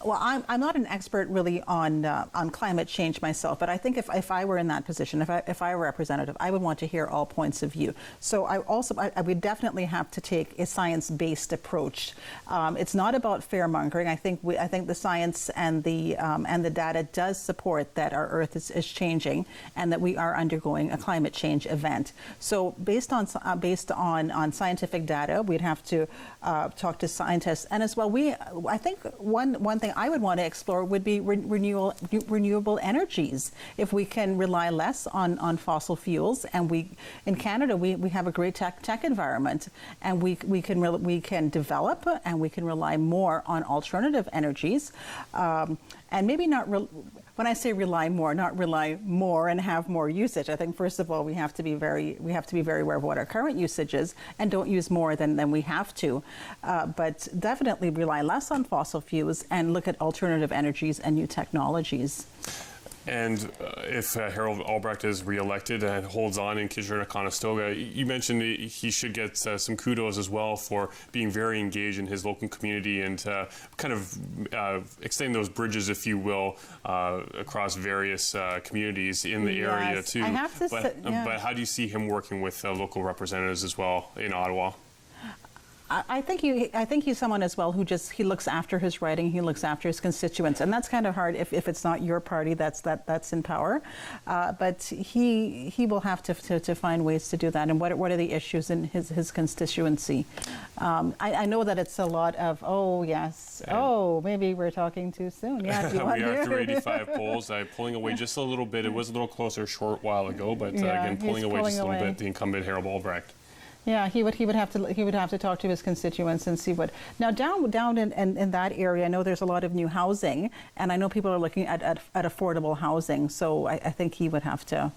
Well, I'm not an expert really on climate change myself, but I think if I were in that position, if I were representative, I would want to hear all points of view. So I would definitely have to take a science-based approach. It's not about fear-mongering. I think the science and the data does support that our Earth is changing and that we are undergoing a climate change event. So based on scientific data, we'd have to talk to scientists, and as well, I think one thing I would want to explore would be renewable energies. If we can rely less on fossil fuels, and in Canada we have a great tech environment, and we can develop and we can rely more on alternative energies, and maybe not. When I say rely more, not rely more and have more usage. I think first of all we have to be very aware of what our current usage is and don't use more than we have to. But definitely rely less on fossil fuels and look at alternative energies and new technologies. And if Harold Albrecht is re-elected and holds on in Kitchener-Conestoga, you mentioned he should get some kudos as well for being very engaged in his local community and kind of extending those bridges, if you will, across various communities in the area too. I have to but how do you see him working with local representatives as well in Ottawa? I think he's someone as well who he looks after his riding, he looks after his constituents, and that's kind of hard if it's not your party that's in power. But he will have to find ways to do that. And what are the issues in his constituency? I know that it's a lot of maybe we're talking too soon. Yeah, we are 385 polls, pulling away just a little bit. It was a little closer a short while ago, but again pulling away just a little bit. The incumbent Harold Albrecht. Yeah, he would have to talk to his constituents and see what. Now down in that area, I know there's a lot of new housing, and I know people are looking at affordable housing. So I think he would have to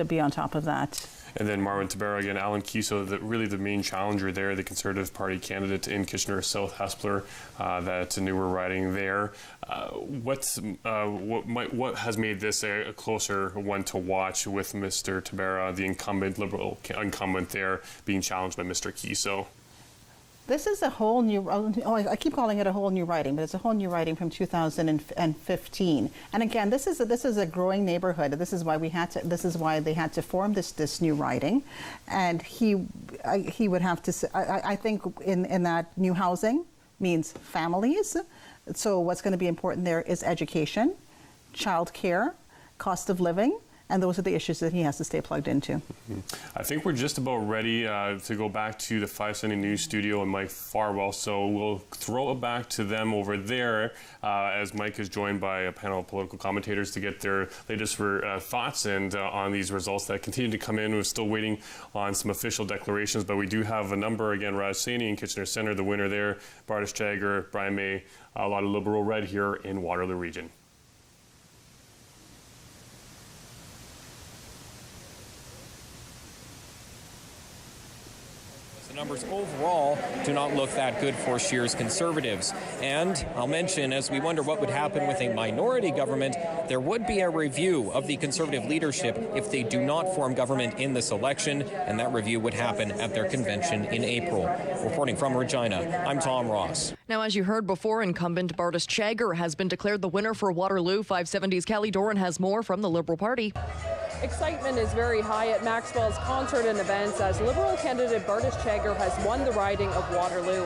be on top of that. And then Marwin Tabera again, Alan Kiso, really the main challenger there, the Conservative Party candidate in Kitchener South Hespeler, that's a newer riding there. What has made this a closer one to watch with Mr. Tabera, the incumbent Liberal incumbent there, being challenged by Mr. Kiso? This is a whole new, I keep calling it a whole new riding, but it's a whole new riding from 2015. And again, this is a growing neighborhood. This is why they had to form this new riding. And he would have to, I think in that new housing means families. So what's going to be important there is education, childcare, cost of living. And those are the issues that he has to stay plugged into. Mm-hmm. I think we're just about ready to go back to the 570 News studio and Mike Farwell. So we'll throw it back to them over there as Mike is joined by a panel of political commentators to get their latest thoughts and on these results that continue to come in. We're still waiting on some official declarations, but we do have a number. Again, Raj Saini in Kitchener Centre, the winner there. Bardish Chagger, Brian May, a lot of Liberal red here in Waterloo region. The numbers overall do not look that good for Scheer's Conservatives. And I'll mention, as we wonder what would happen with a minority government, there would be a review of the Conservative leadership if they do not form government in this election, and that review would happen at their convention in April. Reporting from Regina, I'm Tom Ross. Now, as you heard before, incumbent Bardish Chagger has been declared the winner for Waterloo. 570's Callie Doran has more from the Liberal Party. Excitement is very high at Maxwell's concert and events as Liberal candidate Bardish Chagger has won the riding of Waterloo.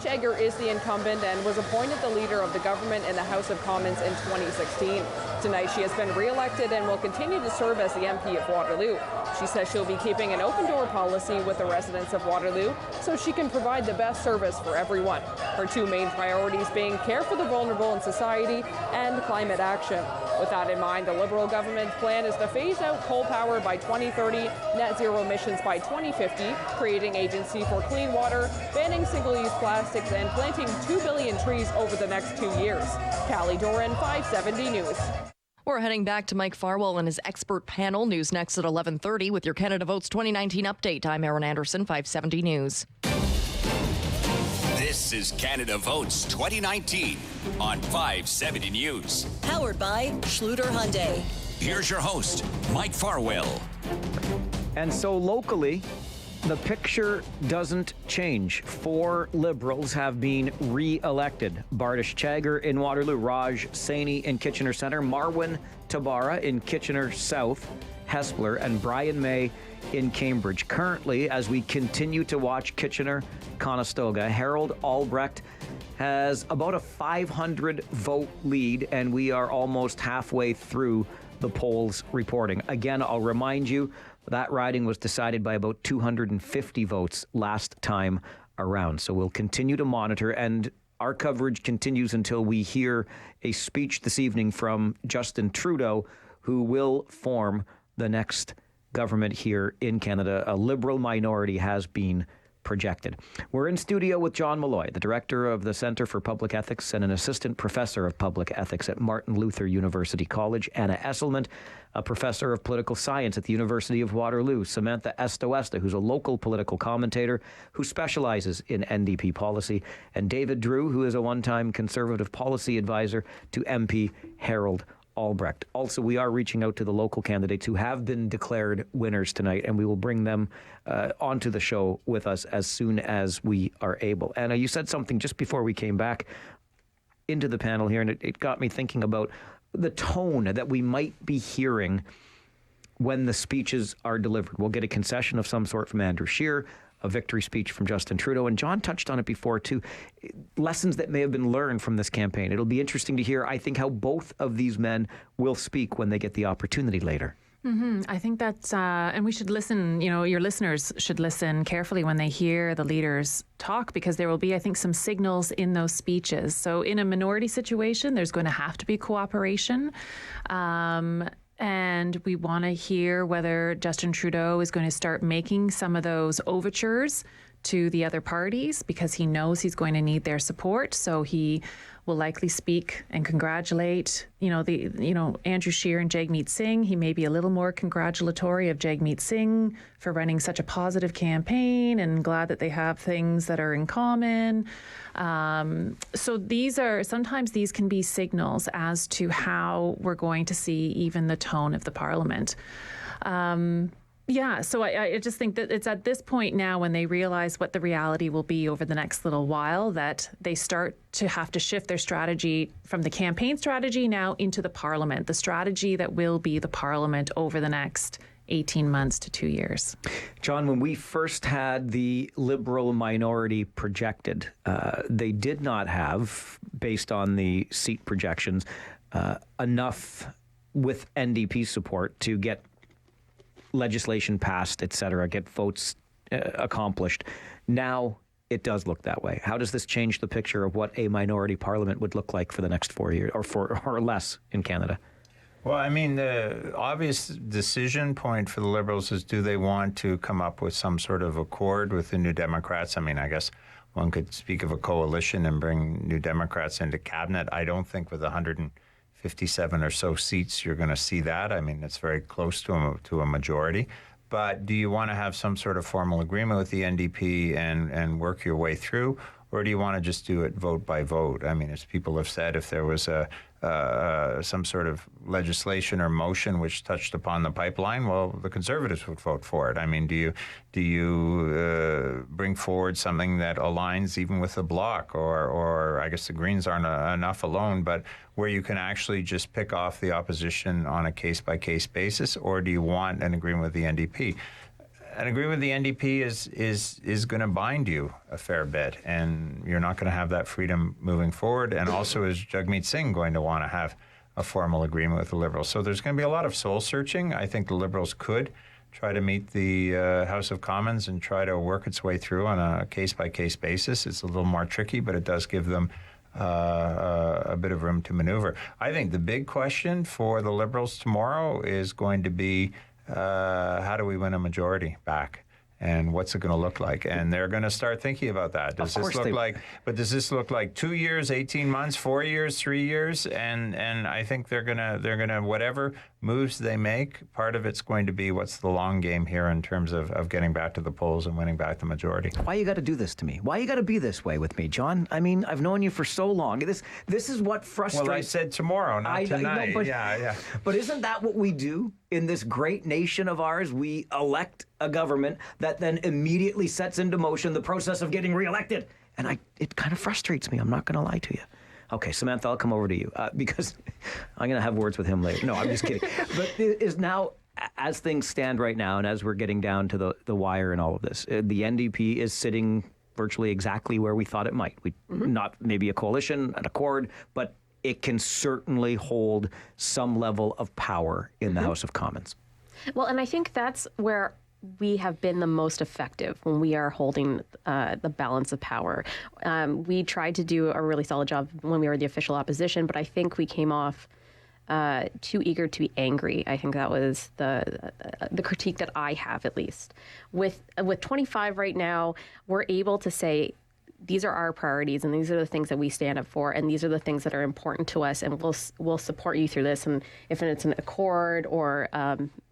Chagger is the incumbent and was appointed the leader of the government in the House of Commons in 2016. Tonight she has been re-elected and will continue to serve as the MP of Waterloo. She says she'll be keeping an open door policy with the residents of Waterloo so she can provide the best service for everyone. Her two main priorities being care for the vulnerable in society and climate action. With that in mind, the Liberal government's plan is to phase out coal power by 2030, net zero emissions by 2050, creating agency for clean water, banning single-use plastics, and planting 2 billion trees over the next 2 years. Callie Doran, 570 News. We're heading back to Mike Farwell and his expert panel. News next at 11:30 with your Canada Votes 2019 update. I'm Erin Anderson, 570 News. This is Canada Votes 2019 on 570 News. Powered by Schluter Hyundai. Here's your host, Mike Farwell. And so locally, the picture doesn't change. 4 Liberals have been re-elected. Bardish Chagger in Waterloo, Raj Saini in Kitchener Centre, Marwin Tabera in Kitchener South, Hespeler, and Brian May in Cambridge. Currently, as we continue to watch Kitchener, Conestoga, Harold Albrecht has about a 500 vote lead, and we are almost halfway through the polls reporting. Again, I'll remind you, that riding was decided by about 250 votes last time around. So we'll continue to monitor, and our coverage continues until we hear a speech this evening from Justin Trudeau, who will form the next government here in Canada. A Liberal minority has been projected. We're in studio with John Malloy, the director of the Centre for Public Ethics and an assistant professor of public ethics at Martin Luther University College, Anna Esselman, a professor of political science at the University of Waterloo, Samantha Estoesta, who's a local political commentator who specializes in NDP policy, and David Drew, who is a one-time Conservative policy advisor to MP Harold Albrecht. Also, we are reaching out to the local candidates who have been declared winners tonight, and we will bring them onto the show with us as soon as we are able. Anna, you said something just before we came back into the panel here, and it got me thinking about the tone that we might be hearing when the speeches are delivered. We'll get a concession of some sort from Andrew Scheer, a victory speech from Justin Trudeau, and John touched on it before too. Lessons that may have been learned from this campaign. It'll be interesting to hear, I think, how both of these men will speak when they get the opportunity later. Mm-hmm. I think that's, and we should listen, your listeners should listen carefully when they hear the leaders talk, because there will be, I think, some signals in those speeches. So in a minority situation, there's going to have to be cooperation. And we want to hear whether Justin Trudeau is going to start making some of those overtures to the other parties, because he knows he's going to need their support. So he will likely speak and congratulate, Andrew Scheer and Jagmeet Singh. He may be a little more congratulatory of Jagmeet Singh for running such a positive campaign, and glad that they have things that are in common. So sometimes these can be signals as to how we're going to see even the tone of the parliament. So I just think that it's at this point now, when they realize what the reality will be over the next little while, that they start to have to shift their strategy from the campaign strategy now into the parliament, the strategy that will be the parliament over the next 18 months to 2 years. John, when we first had the Liberal minority projected, they did not have, based on the seat projections, enough with NDP support to get legislation passed, et cetera, get votes accomplished. Now it does look that way. How does this change the picture of what a minority parliament would look like for the next 4 years, or less in Canada? Well, I mean, the obvious decision point for the Liberals is, do they want to come up with some sort of accord with the New Democrats? I mean, I guess one could speak of a coalition and bring New Democrats into cabinet. I don't think with 157 or so seats you're going to see that. I mean, it's very close to a majority. But do you want to have some sort of formal agreement with the NDP and work your way through? Or do you want to just do it vote by vote? I mean, as people have said, if there was some sort of legislation or motion which touched upon the pipeline, well, the Conservatives would vote for it. I mean, do you bring forward something that aligns even with the Bloc, or I guess the Greens aren't enough alone, but where you can actually just pick off the opposition on a case-by-case basis, or do you want an agreement with the NDP? An agreement with the NDP is going to bind you a fair bit, and you're not going to have that freedom moving forward. And also, is Jagmeet Singh going to want to have a formal agreement with the Liberals? So there's going to be a lot of soul searching. I think the Liberals could try to meet the House of Commons and try to work its way through on a case-by-case basis. It's a little more tricky, but it does give them a bit of room to maneuver. I think the big question for the Liberals tomorrow is going to be, how do we win a majority back? And what's it going to look like? And they're going to start thinking about that. Does this look like 2 years, 18 months, 4 years, 3 years? And I think they're gonna whatever moves they make, part of it's going to be what's the long game here in terms of getting back to the polls and winning back the majority. Why you got to do this to me? Why you got to be this way with me, John? I mean, I've known you for so long. This is what frustrates. Well, I said tomorrow, not tonight. I know, yeah. But isn't that what we do in this great nation of ours? We elect a government that then immediately sets into motion the process of getting reelected. And it kind of frustrates me. I'm not going to lie to you. Okay, Samantha, I'll come over to you because I'm going to have words with him later. No, I'm just kidding. But is now, as things stand right now, and as we're getting down to the wire and all of this, the NDP is sitting virtually exactly where we thought it might. Not maybe a coalition, an accord, but it can certainly hold some level of power in the House of Commons. Well, and I think that's where we have been the most effective when we are holding the balance of power. We tried to do a really solid job when we were the official opposition, but I think we came off too eager to be angry. I think that was the critique that I have, at least. With 25 right now, we're able to say, these are our priorities, and these are the things that we stand up for, and these are the things that are important to us, and we'll support you through this. And if it's an accord or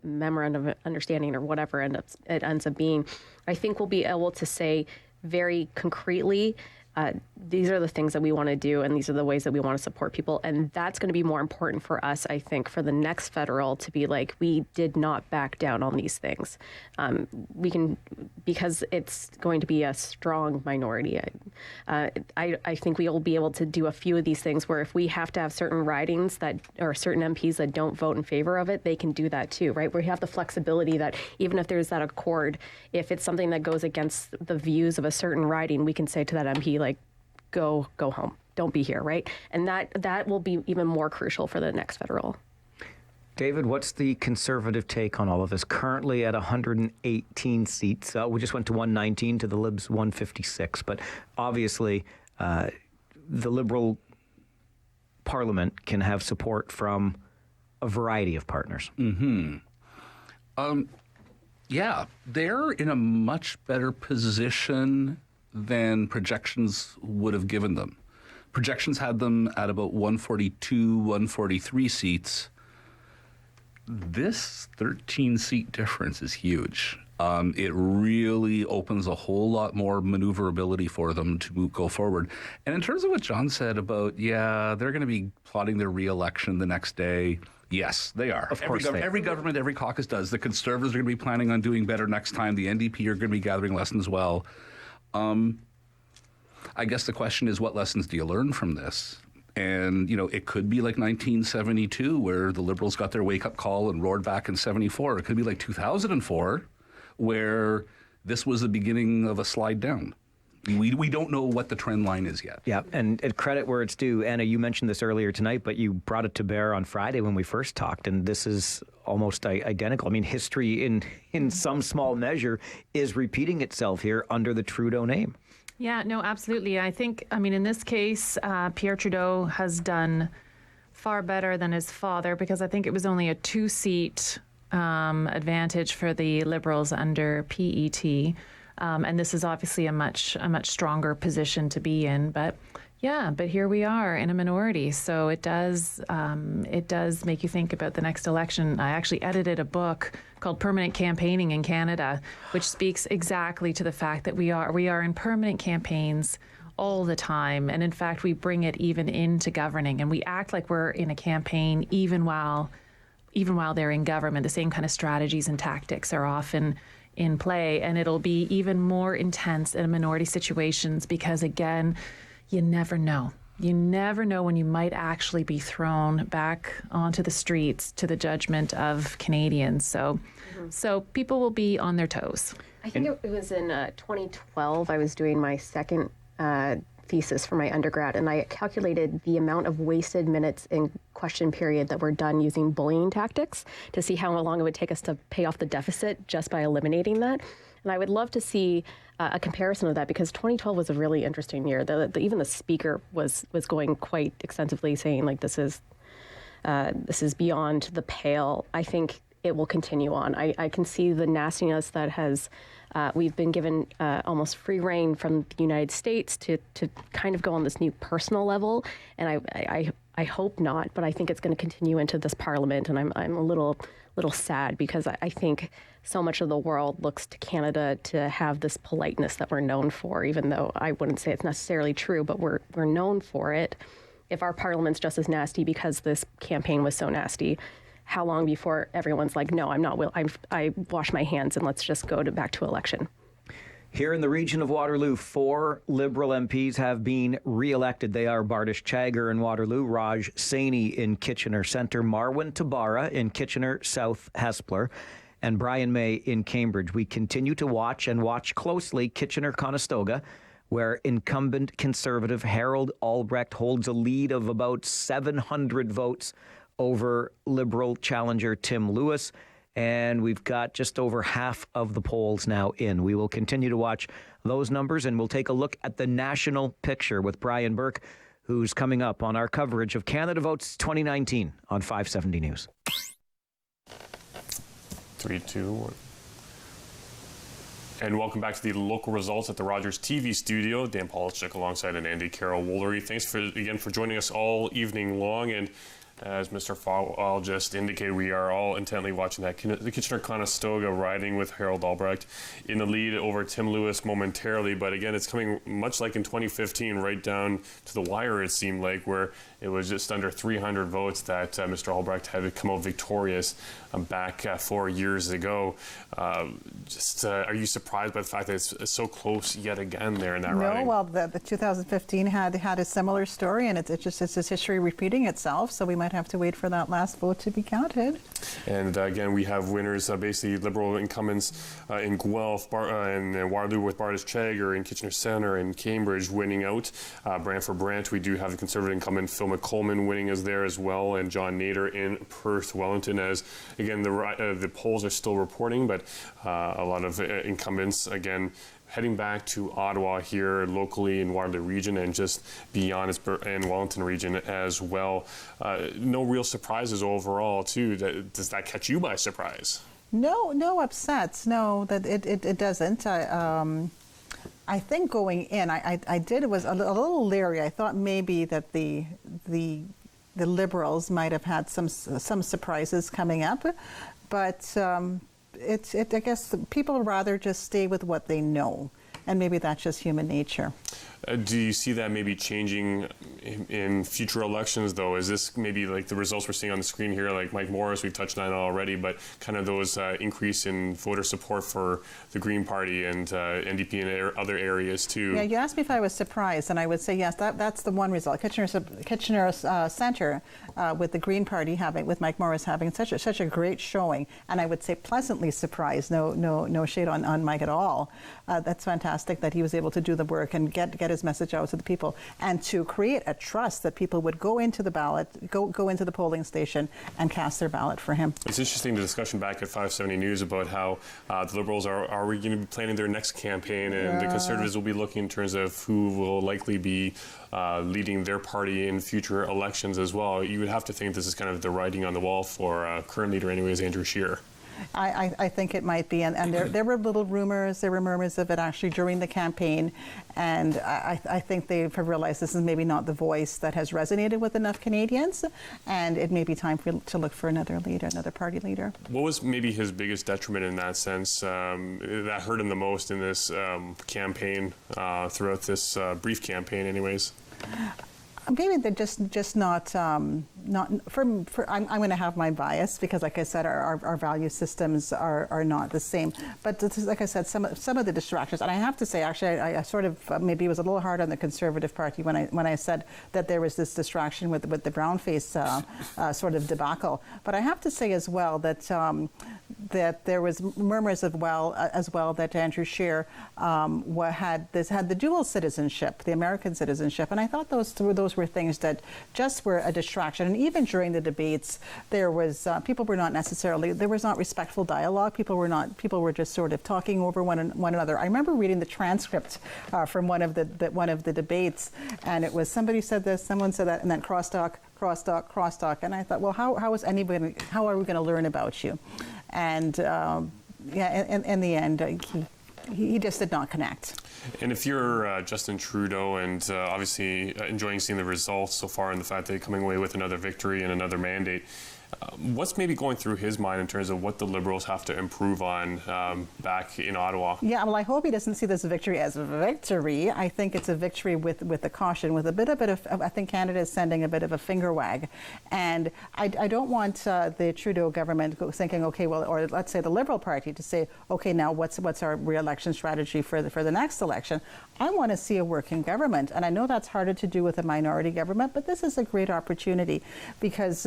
memorandum of understanding or whatever it ends up being, I think we'll be able to say very concretely, these are the things that we want to do, and these are the ways that we want to support people. And that's going to be more important for us, I think, for the next federal to be like, we did not back down on these things. We can, because it's going to be a strong minority. I think we will be able to do a few of these things where if we have to have certain ridings that, or certain MPs that don't vote in favor of it, they can do that too, right? We have the flexibility that even if there's that accord, if it's something that goes against the views of a certain riding, we can say to that MP, like, go home, don't be here, right? And that will be even more crucial for the next federal. David, what's the Conservative take on all of this? Currently at 118 seats. We just went to 119, to the Libs 156. But obviously, the Liberal Parliament can have support from a variety of partners. Yeah, they're in a much better position than projections would have given them. Projections had them at about 142, 143 seats. This 13-seat difference is huge. It really opens a whole lot more maneuverability for them to go forward. And in terms of what John said about, they're going to be plotting their re-election the next day. Yes, they are. Of course every government, every caucus does. The Conservatives are going to be planning on doing better next time. The NDP are going to be gathering lessons well. I guess the question is, what lessons do you learn from this? And, it could be like 1972, where the Liberals got their wake-up call and roared back in 74. It could be like 2004, where this was the beginning of a slide down. We don't know what the trend line is yet. Yeah, and credit where it's due. Anna, you mentioned this earlier tonight, but you brought it to bear on Friday when we first talked, and this is almost identical. I mean, history in some small measure is repeating itself here under the Trudeau name. Yeah, no, absolutely. I think, in this case, Pierre Trudeau has done far better than his father, because I think it was only a 2-seat advantage for the Liberals under PET. And this is obviously a much stronger position to be in. But here we are in a minority. So it does make you think about the next election. I actually edited a book called Permanent Campaigning in Canada, which speaks exactly to the fact that we are in permanent campaigns all the time. And in fact, we bring it even into governing, and we act like we're in a campaign even while they're in government. The same kind of strategies and tactics are often in play, and it'll be even more intense in minority situations because, again, you never know. You never know when you might actually be thrown back onto the streets to the judgment of Canadians. So people will be on their toes. I think it was in 2012. I was doing my second thesis for my undergrad, and I calculated the amount of wasted minutes in question period that were done using bullying tactics to see how long it would take us to pay off the deficit just by eliminating that. And I would love to see a comparison of that, because 2012 was a really interesting year. Even the speaker was going quite extensively saying, like, this is beyond the pale. I think it will continue on. I can see the nastiness that has we've been given almost free rein from the United States to kind of go on this new personal level, and I hope not, but I think it's going to continue into this parliament, and I'm a little sad, because I think so much of the world looks to Canada to have this politeness that we're known for, even though I wouldn't say it's necessarily true, but we're known for it. If our parliament's just as nasty because this campaign was so nasty, how long before everyone's like, no, I'm not I wash my hands and let's just go back to election? Here in the region of Waterloo, 4 Liberal MPs have been re-elected. They are Bardish Chagger in Waterloo, Raj Saini in Kitchener Centre, Marwin Tabara in Kitchener South Hespeler, and Brian May in Cambridge. We continue to watch closely Kitchener-Conestoga, where incumbent Conservative Harold Albrecht holds a lead of about 700 votes over Liberal challenger Tim Lewis. And we've got just over half of the polls now in. We will continue to watch those numbers, and we'll take a look at the national picture with Brian Burke, who's coming up on our coverage of Canada Votes 2019 on 570 News. 3, 2, 1. And welcome back to the local results at the Rogers TV studio. Dan Polishchuk alongside Andy Carroll-Woolery. Thanks again for joining us all evening long. And as Mr. Falwell just indicated, we are all intently watching that the Kitchener-Conestoga riding with Harold Albrecht in the lead over Tim Lewis momentarily. But again, it's coming much like in 2015, right down to the wire, it seemed like, where it was just under 300 votes that Mr. Albrecht had come out victorious back 4 years ago. Are you surprised by the fact that it's so close yet again there in that riding? No, well, the 2015 had a similar story, and it's just history repeating itself. So we might have to wait for that last vote to be counted. And again, we have winners, basically Liberal incumbents in Guelph and Waterloo with Bardish Chagger, in Kitchener Centre and Cambridge winning out. Brantford Brant, we do have the Conservative incumbent Phil McColeman winning us there as well, and John Nader in Perth Wellington. As again, the polls are still reporting, but a lot of incumbents again heading back to Ottawa here locally in Waterloo region and just beyond in Wellington region as well. No real surprises overall, too. Does that catch you by surprise? No upsets. No, that it doesn't. I think going in, I was a little leery. I thought maybe that the Liberals might have had some surprises coming up, but I guess people rather just stay with what they know, and maybe that's just human nature. Do you see that maybe changing in future elections, though? Is this maybe like the results we're seeing on the screen here, like Mike Morris, we've touched on it already, but kind of those increase in voter support for the Green Party and NDP in other areas, too? Yeah, you asked me if I was surprised, and I would say yes, that's the one result. Kitchener Centre with the Green Party with Mike Morris having such a great showing, and I would say pleasantly surprised, no shade on Mike at all. That's fantastic that he was able to do the work and get his message out to the people, and to create a trust that people would go into the ballot, go into the polling station and cast their ballot for him. It's interesting, the discussion back at 570 News about how the Liberals are going to be planning their next campaign, and the Conservatives will be looking in terms of who will likely be leading their party in future elections as well. You would have to think this is kind of the writing on the wall for current leader anyways, Andrew Scheer. I think it might be, and there were little rumors, there were murmurs of it actually during the campaign, and I think they've realized this is maybe not the voice that has resonated with enough Canadians, and it may be time to look for another leader, another party leader. What was maybe his biggest detriment in that sense that hurt him the most in this campaign, throughout this brief campaign anyways? Maybe they're just not I'm going to have my bias because, like I said, our value systems are not the same. But this is, like I said, some of the distractions, and I have to say, actually, I sort of maybe was a little hard on the Conservative Party when I said that there was this distraction with the brown face sort of debacle. But I have to say as well that that there was murmurs as well that Andrew Scheer had the dual citizenship, the American citizenship, and I thought those were things that just were a distraction. And even during the debates, there was there was not respectful dialogue. People were just sort of talking over one another. I remember reading the transcript from one of the debates, and it was somebody said this, someone said that, and then crosstalk, and I thought, well, how are we going to learn about you? And in the end, he just did not connect. And if you're Justin Trudeau and obviously enjoying seeing the results so far and the fact that you're coming away with another victory and another mandate, what's maybe going through his mind in terms of what the Liberals have to improve on back in Ottawa? Yeah, well, I hope he doesn't see this victory as a victory. I think it's a victory with a caution, with a bit of I think Canada is sending a bit of a finger wag. And I don't want the Trudeau government thinking, okay, well, or let's say the Liberal Party to say, okay, now what's our re-election strategy for the next election? I want to see a working government. And I know that's harder to do with a minority government, but this is a great opportunity because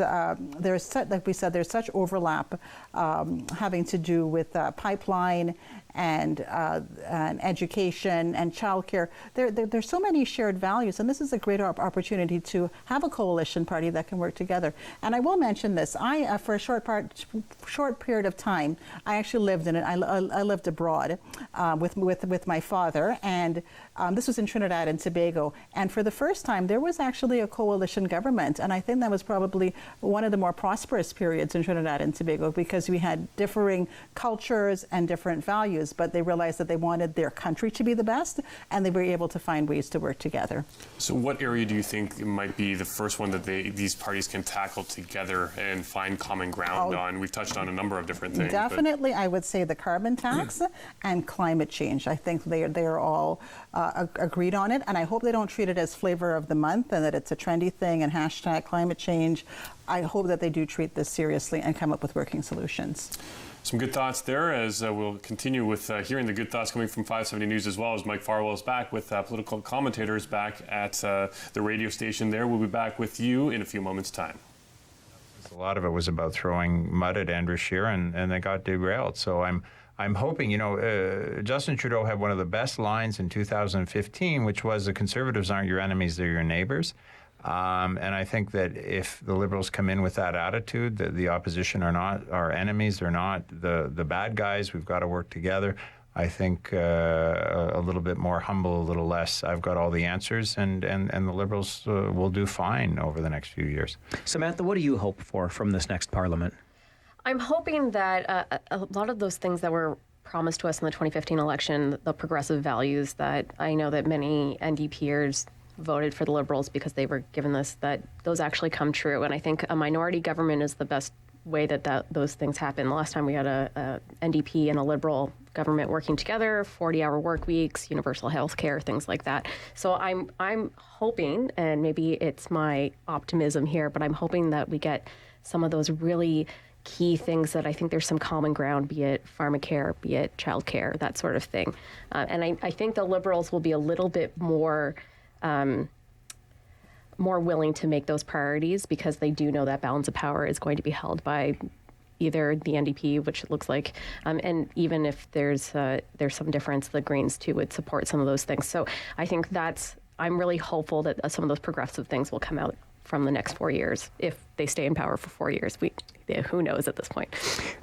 like we said, there's such overlap having to do with pipeline and education and childcare. There's so many shared values, and this is a great opportunity to have a coalition party that can work together. And I will mention this: I, for a short period of time, I actually lived in it. I lived abroad with my father, and this was in Trinidad and Tobago. And for the first time, there was actually a coalition government, and I think that was probably one of the more prosperous periods in Trinidad and Tobago because we had differing cultures and different values, but they realized that they wanted their country to be the best, and they were able to find ways to work together. So what area do you think might be the first one that these parties can tackle together and find common ground on? We've touched on a number of different things. Definitely, I would say the carbon tax and climate change. I think they are all agreed on it, and I hope they don't treat it as flavor of the month and that it's a trendy thing and hashtag climate change. I hope that they do treat this seriously and come up with working solutions. Some good thoughts there as we'll continue with hearing the good thoughts coming from 570 News as well as Mike Farwell is back with political commentators back at the radio station there. We'll be back with you in a few moments' time. A lot of it was about throwing mud at Andrew Scheer, and they got derailed. So I'm hoping, Justin Trudeau had one of the best lines in 2015, which was the Conservatives aren't your enemies, they're your neighbors. And I think that if the Liberals come in with that attitude, that the opposition are not our enemies, they're not the bad guys, we've got to work together, I think a little bit more humble, a little less. I've got all the answers, and the Liberals will do fine over the next few years. Samantha, what do you hope for from this next Parliament? I'm hoping that a lot of those things that were promised to us in the 2015 election, the progressive values that I know that many NDPers voted for the Liberals because they were given this, that those actually come true. And I think a minority government is the best way that those things happen. The last time we had a NDP and a Liberal government working together, 40-hour work weeks, universal health care, things like that. So I'm hoping, and maybe it's my optimism here, but I'm hoping that we get some of those really key things that I think there's some common ground, be it pharmacare, be it childcare, that sort of thing. And I think the Liberals will be a little bit more willing to make those priorities because they do know that balance of power is going to be held by either the NDP, which it looks like, and even if there's some difference, the Greens too would support some of those things. So I think I'm really hopeful that some of those progressive things will come out from the next 4 years if they stay in power for 4 years. Who knows at this point?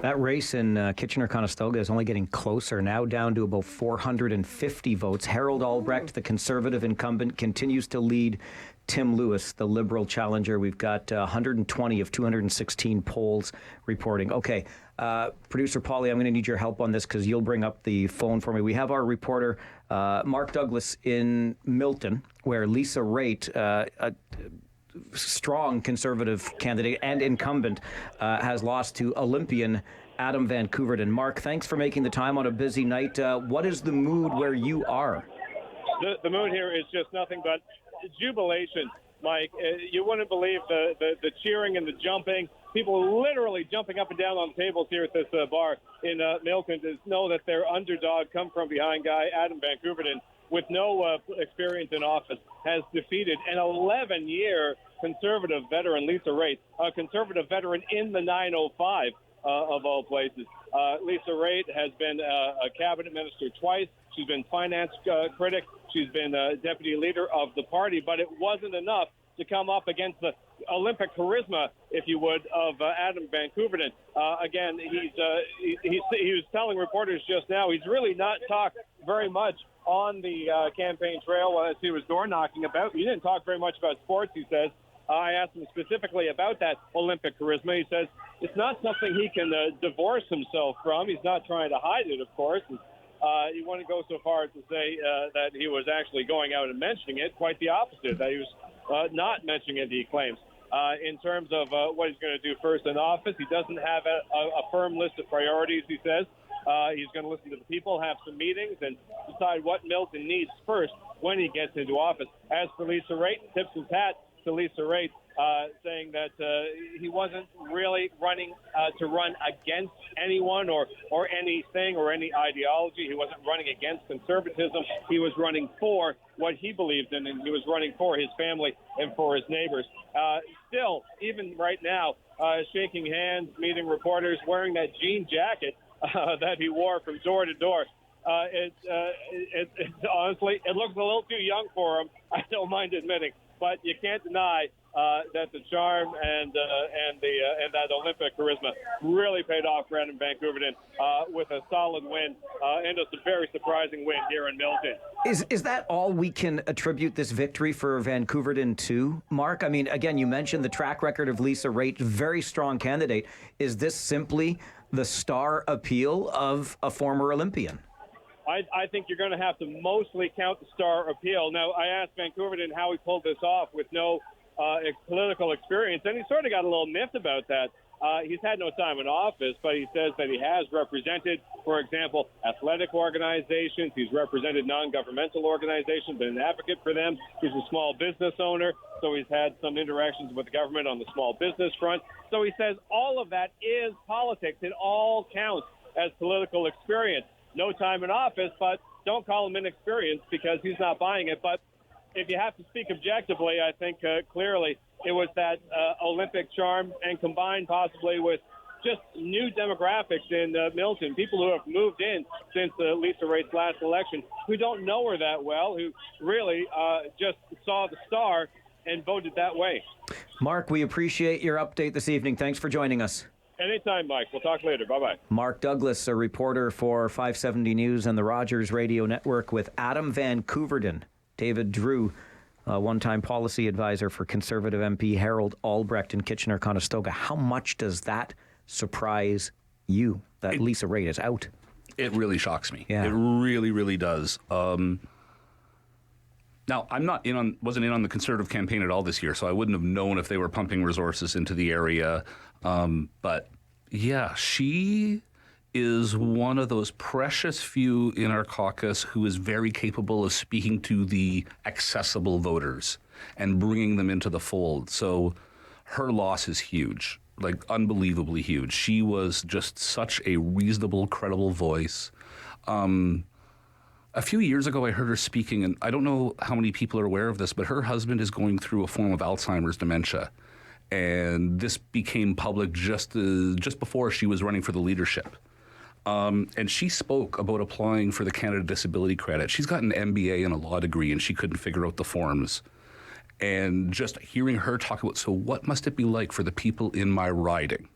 That race in Kitchener-Conestoga is only getting closer, now down to about 450 votes. Harold Albrecht, the Conservative incumbent, continues to lead Tim Lewis, the Liberal challenger. We've got 120 of 216 polls reporting. Okay, producer Polly, I'm going to need your help on this because you'll bring up the phone for me. We have our reporter, Mark Douglas, in Milton, where Lisa Raitt, a strong Conservative candidate and incumbent, has lost to Olympian Adam Van Koeverden. Mark, thanks for making the time on a busy night. What is the mood where you are? The mood here is just nothing but jubilation, Mike. You wouldn't believe the cheering and the jumping. People literally jumping up and down on tables here at this bar in Milton to know that their underdog, come from behind guy, Adam Van Koeverden, with no experience in office, has defeated an 11-year Conservative veteran, Lisa Raitt, a Conservative veteran in the 905 of all places. Lisa Raitt has been a cabinet minister twice. She's been finance critic. She's been deputy leader of the party, but it wasn't enough to come up against the Olympic charisma, if you would, of Adam Van Koeverden. Again, he was telling reporters just now he's really not talked very much on the campaign trail as he was door knocking about. He didn't talk very much about sports, he says. I asked him specifically about that Olympic charisma. He says it's not something he can divorce himself from. He's not trying to hide it, of course. You want to go so far as to say that he was actually going out and mentioning it. Quite the opposite, that he was not mentioning it, he claims. In terms of what he's going to do first in office, he doesn't have a firm list of priorities, he says. He's going to listen to the people, have some meetings, and decide what Milton needs first when he gets into office. As for Lisa Raitt, tips his hat to Lisa Raitt, saying that he wasn't really running to run against anyone or anything or any ideology. He wasn't running against conservatism. He was running for what he believed in, and he was running for his family and for his neighbors. Still, even right now, shaking hands, meeting reporters, wearing that jean jacket that he wore from door to door. Honestly, it looks a little too young for him. I don't mind admitting, but you can't deny that the charm and that Olympic charisma really paid off for Adam Van Koeverden with a solid win and a very surprising win here in Milton. Is that all we can attribute this victory for Van Koeverden to, Mark? I mean, again, you mentioned the track record of Lisa Raitt, very strong candidate. Is this simply the star appeal of a former Olympian? I think you're going to have to mostly count the star appeal. Now, I asked Van Koeverden how he pulled this off with no political experience, and he sort of got a little miffed about that. He's had no time in office, but he says that he has represented, for example, athletic organizations. He's represented non-governmental organizations, been an advocate for them. He's a small business owner, so he's had some interactions with the government on the small business front. So he says all of that is politics. It all counts as political experience. No time in office, but don't call him inexperienced because he's not buying it. But if you have to speak objectively, I think clearly it was that Olympic charm, and combined possibly with just new demographics in Milton, people who have moved in since Lisa Raitt's last election, who don't know her that well, who really just saw the star and voted that way. Mark, we appreciate your update this evening. Thanks for joining us. Anytime, Mike. We'll talk later. Bye-bye. Mark Douglas, a reporter for 570 News and the Rogers Radio Network, with Adam Van Couverden. David Drew, one-time policy advisor for Conservative MP Harold Albrecht in Kitchener-Conestoga. How much does that surprise you, that Lisa Raitt is out? It really shocks me. Yeah. It really, really does. Now, wasn't in on the Conservative campaign at all this year, so I wouldn't have known if they were pumping resources into the area. But yeah, she is one of those precious few in our caucus who is very capable of speaking to the accessible voters and bringing them into the fold. So her loss is huge, like unbelievably huge. She was just such a reasonable, credible voice. A few years ago, I heard her speaking, and I don't know how many people are aware of this, but her husband is going through a form of Alzheimer's dementia. And this became public just before she was running for the leadership. And she spoke about applying for the Canada Disability Credit. She's got an MBA and a law degree, and she couldn't figure out the forms. And just hearing her talk about, so what must it be like for the people in my riding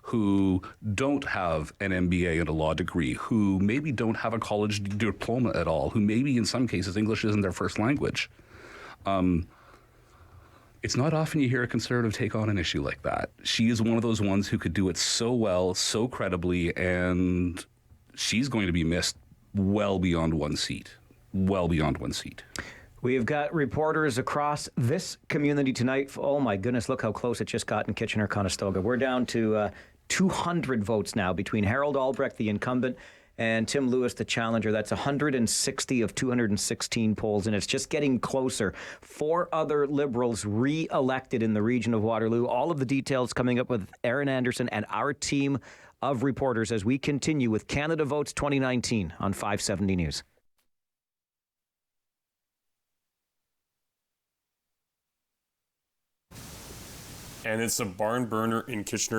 who don't have an MBA and a law degree, who maybe don't have a college diploma at all, who maybe in some cases English isn't their first language. It's not often you hear a Conservative take on an issue like that. She is one of those ones who could do it so well, so credibly, and she's going to be missed well beyond one seat. Well beyond one seat. We have got reporters across this community tonight. Oh my goodness, look how close it just got in Kitchener-Conestoga. We're down to 200 votes now between Harold Albrecht, the incumbent, and Tim Lewis, the challenger. That's 160 of 216 polls, and it's just getting closer. 4 other Liberals re-elected in the region of Waterloo. All of the details coming up with Aaron Anderson and our team of reporters as we continue with Canada Votes 2019 on 570 News. And it's a barn burner in Kitchener.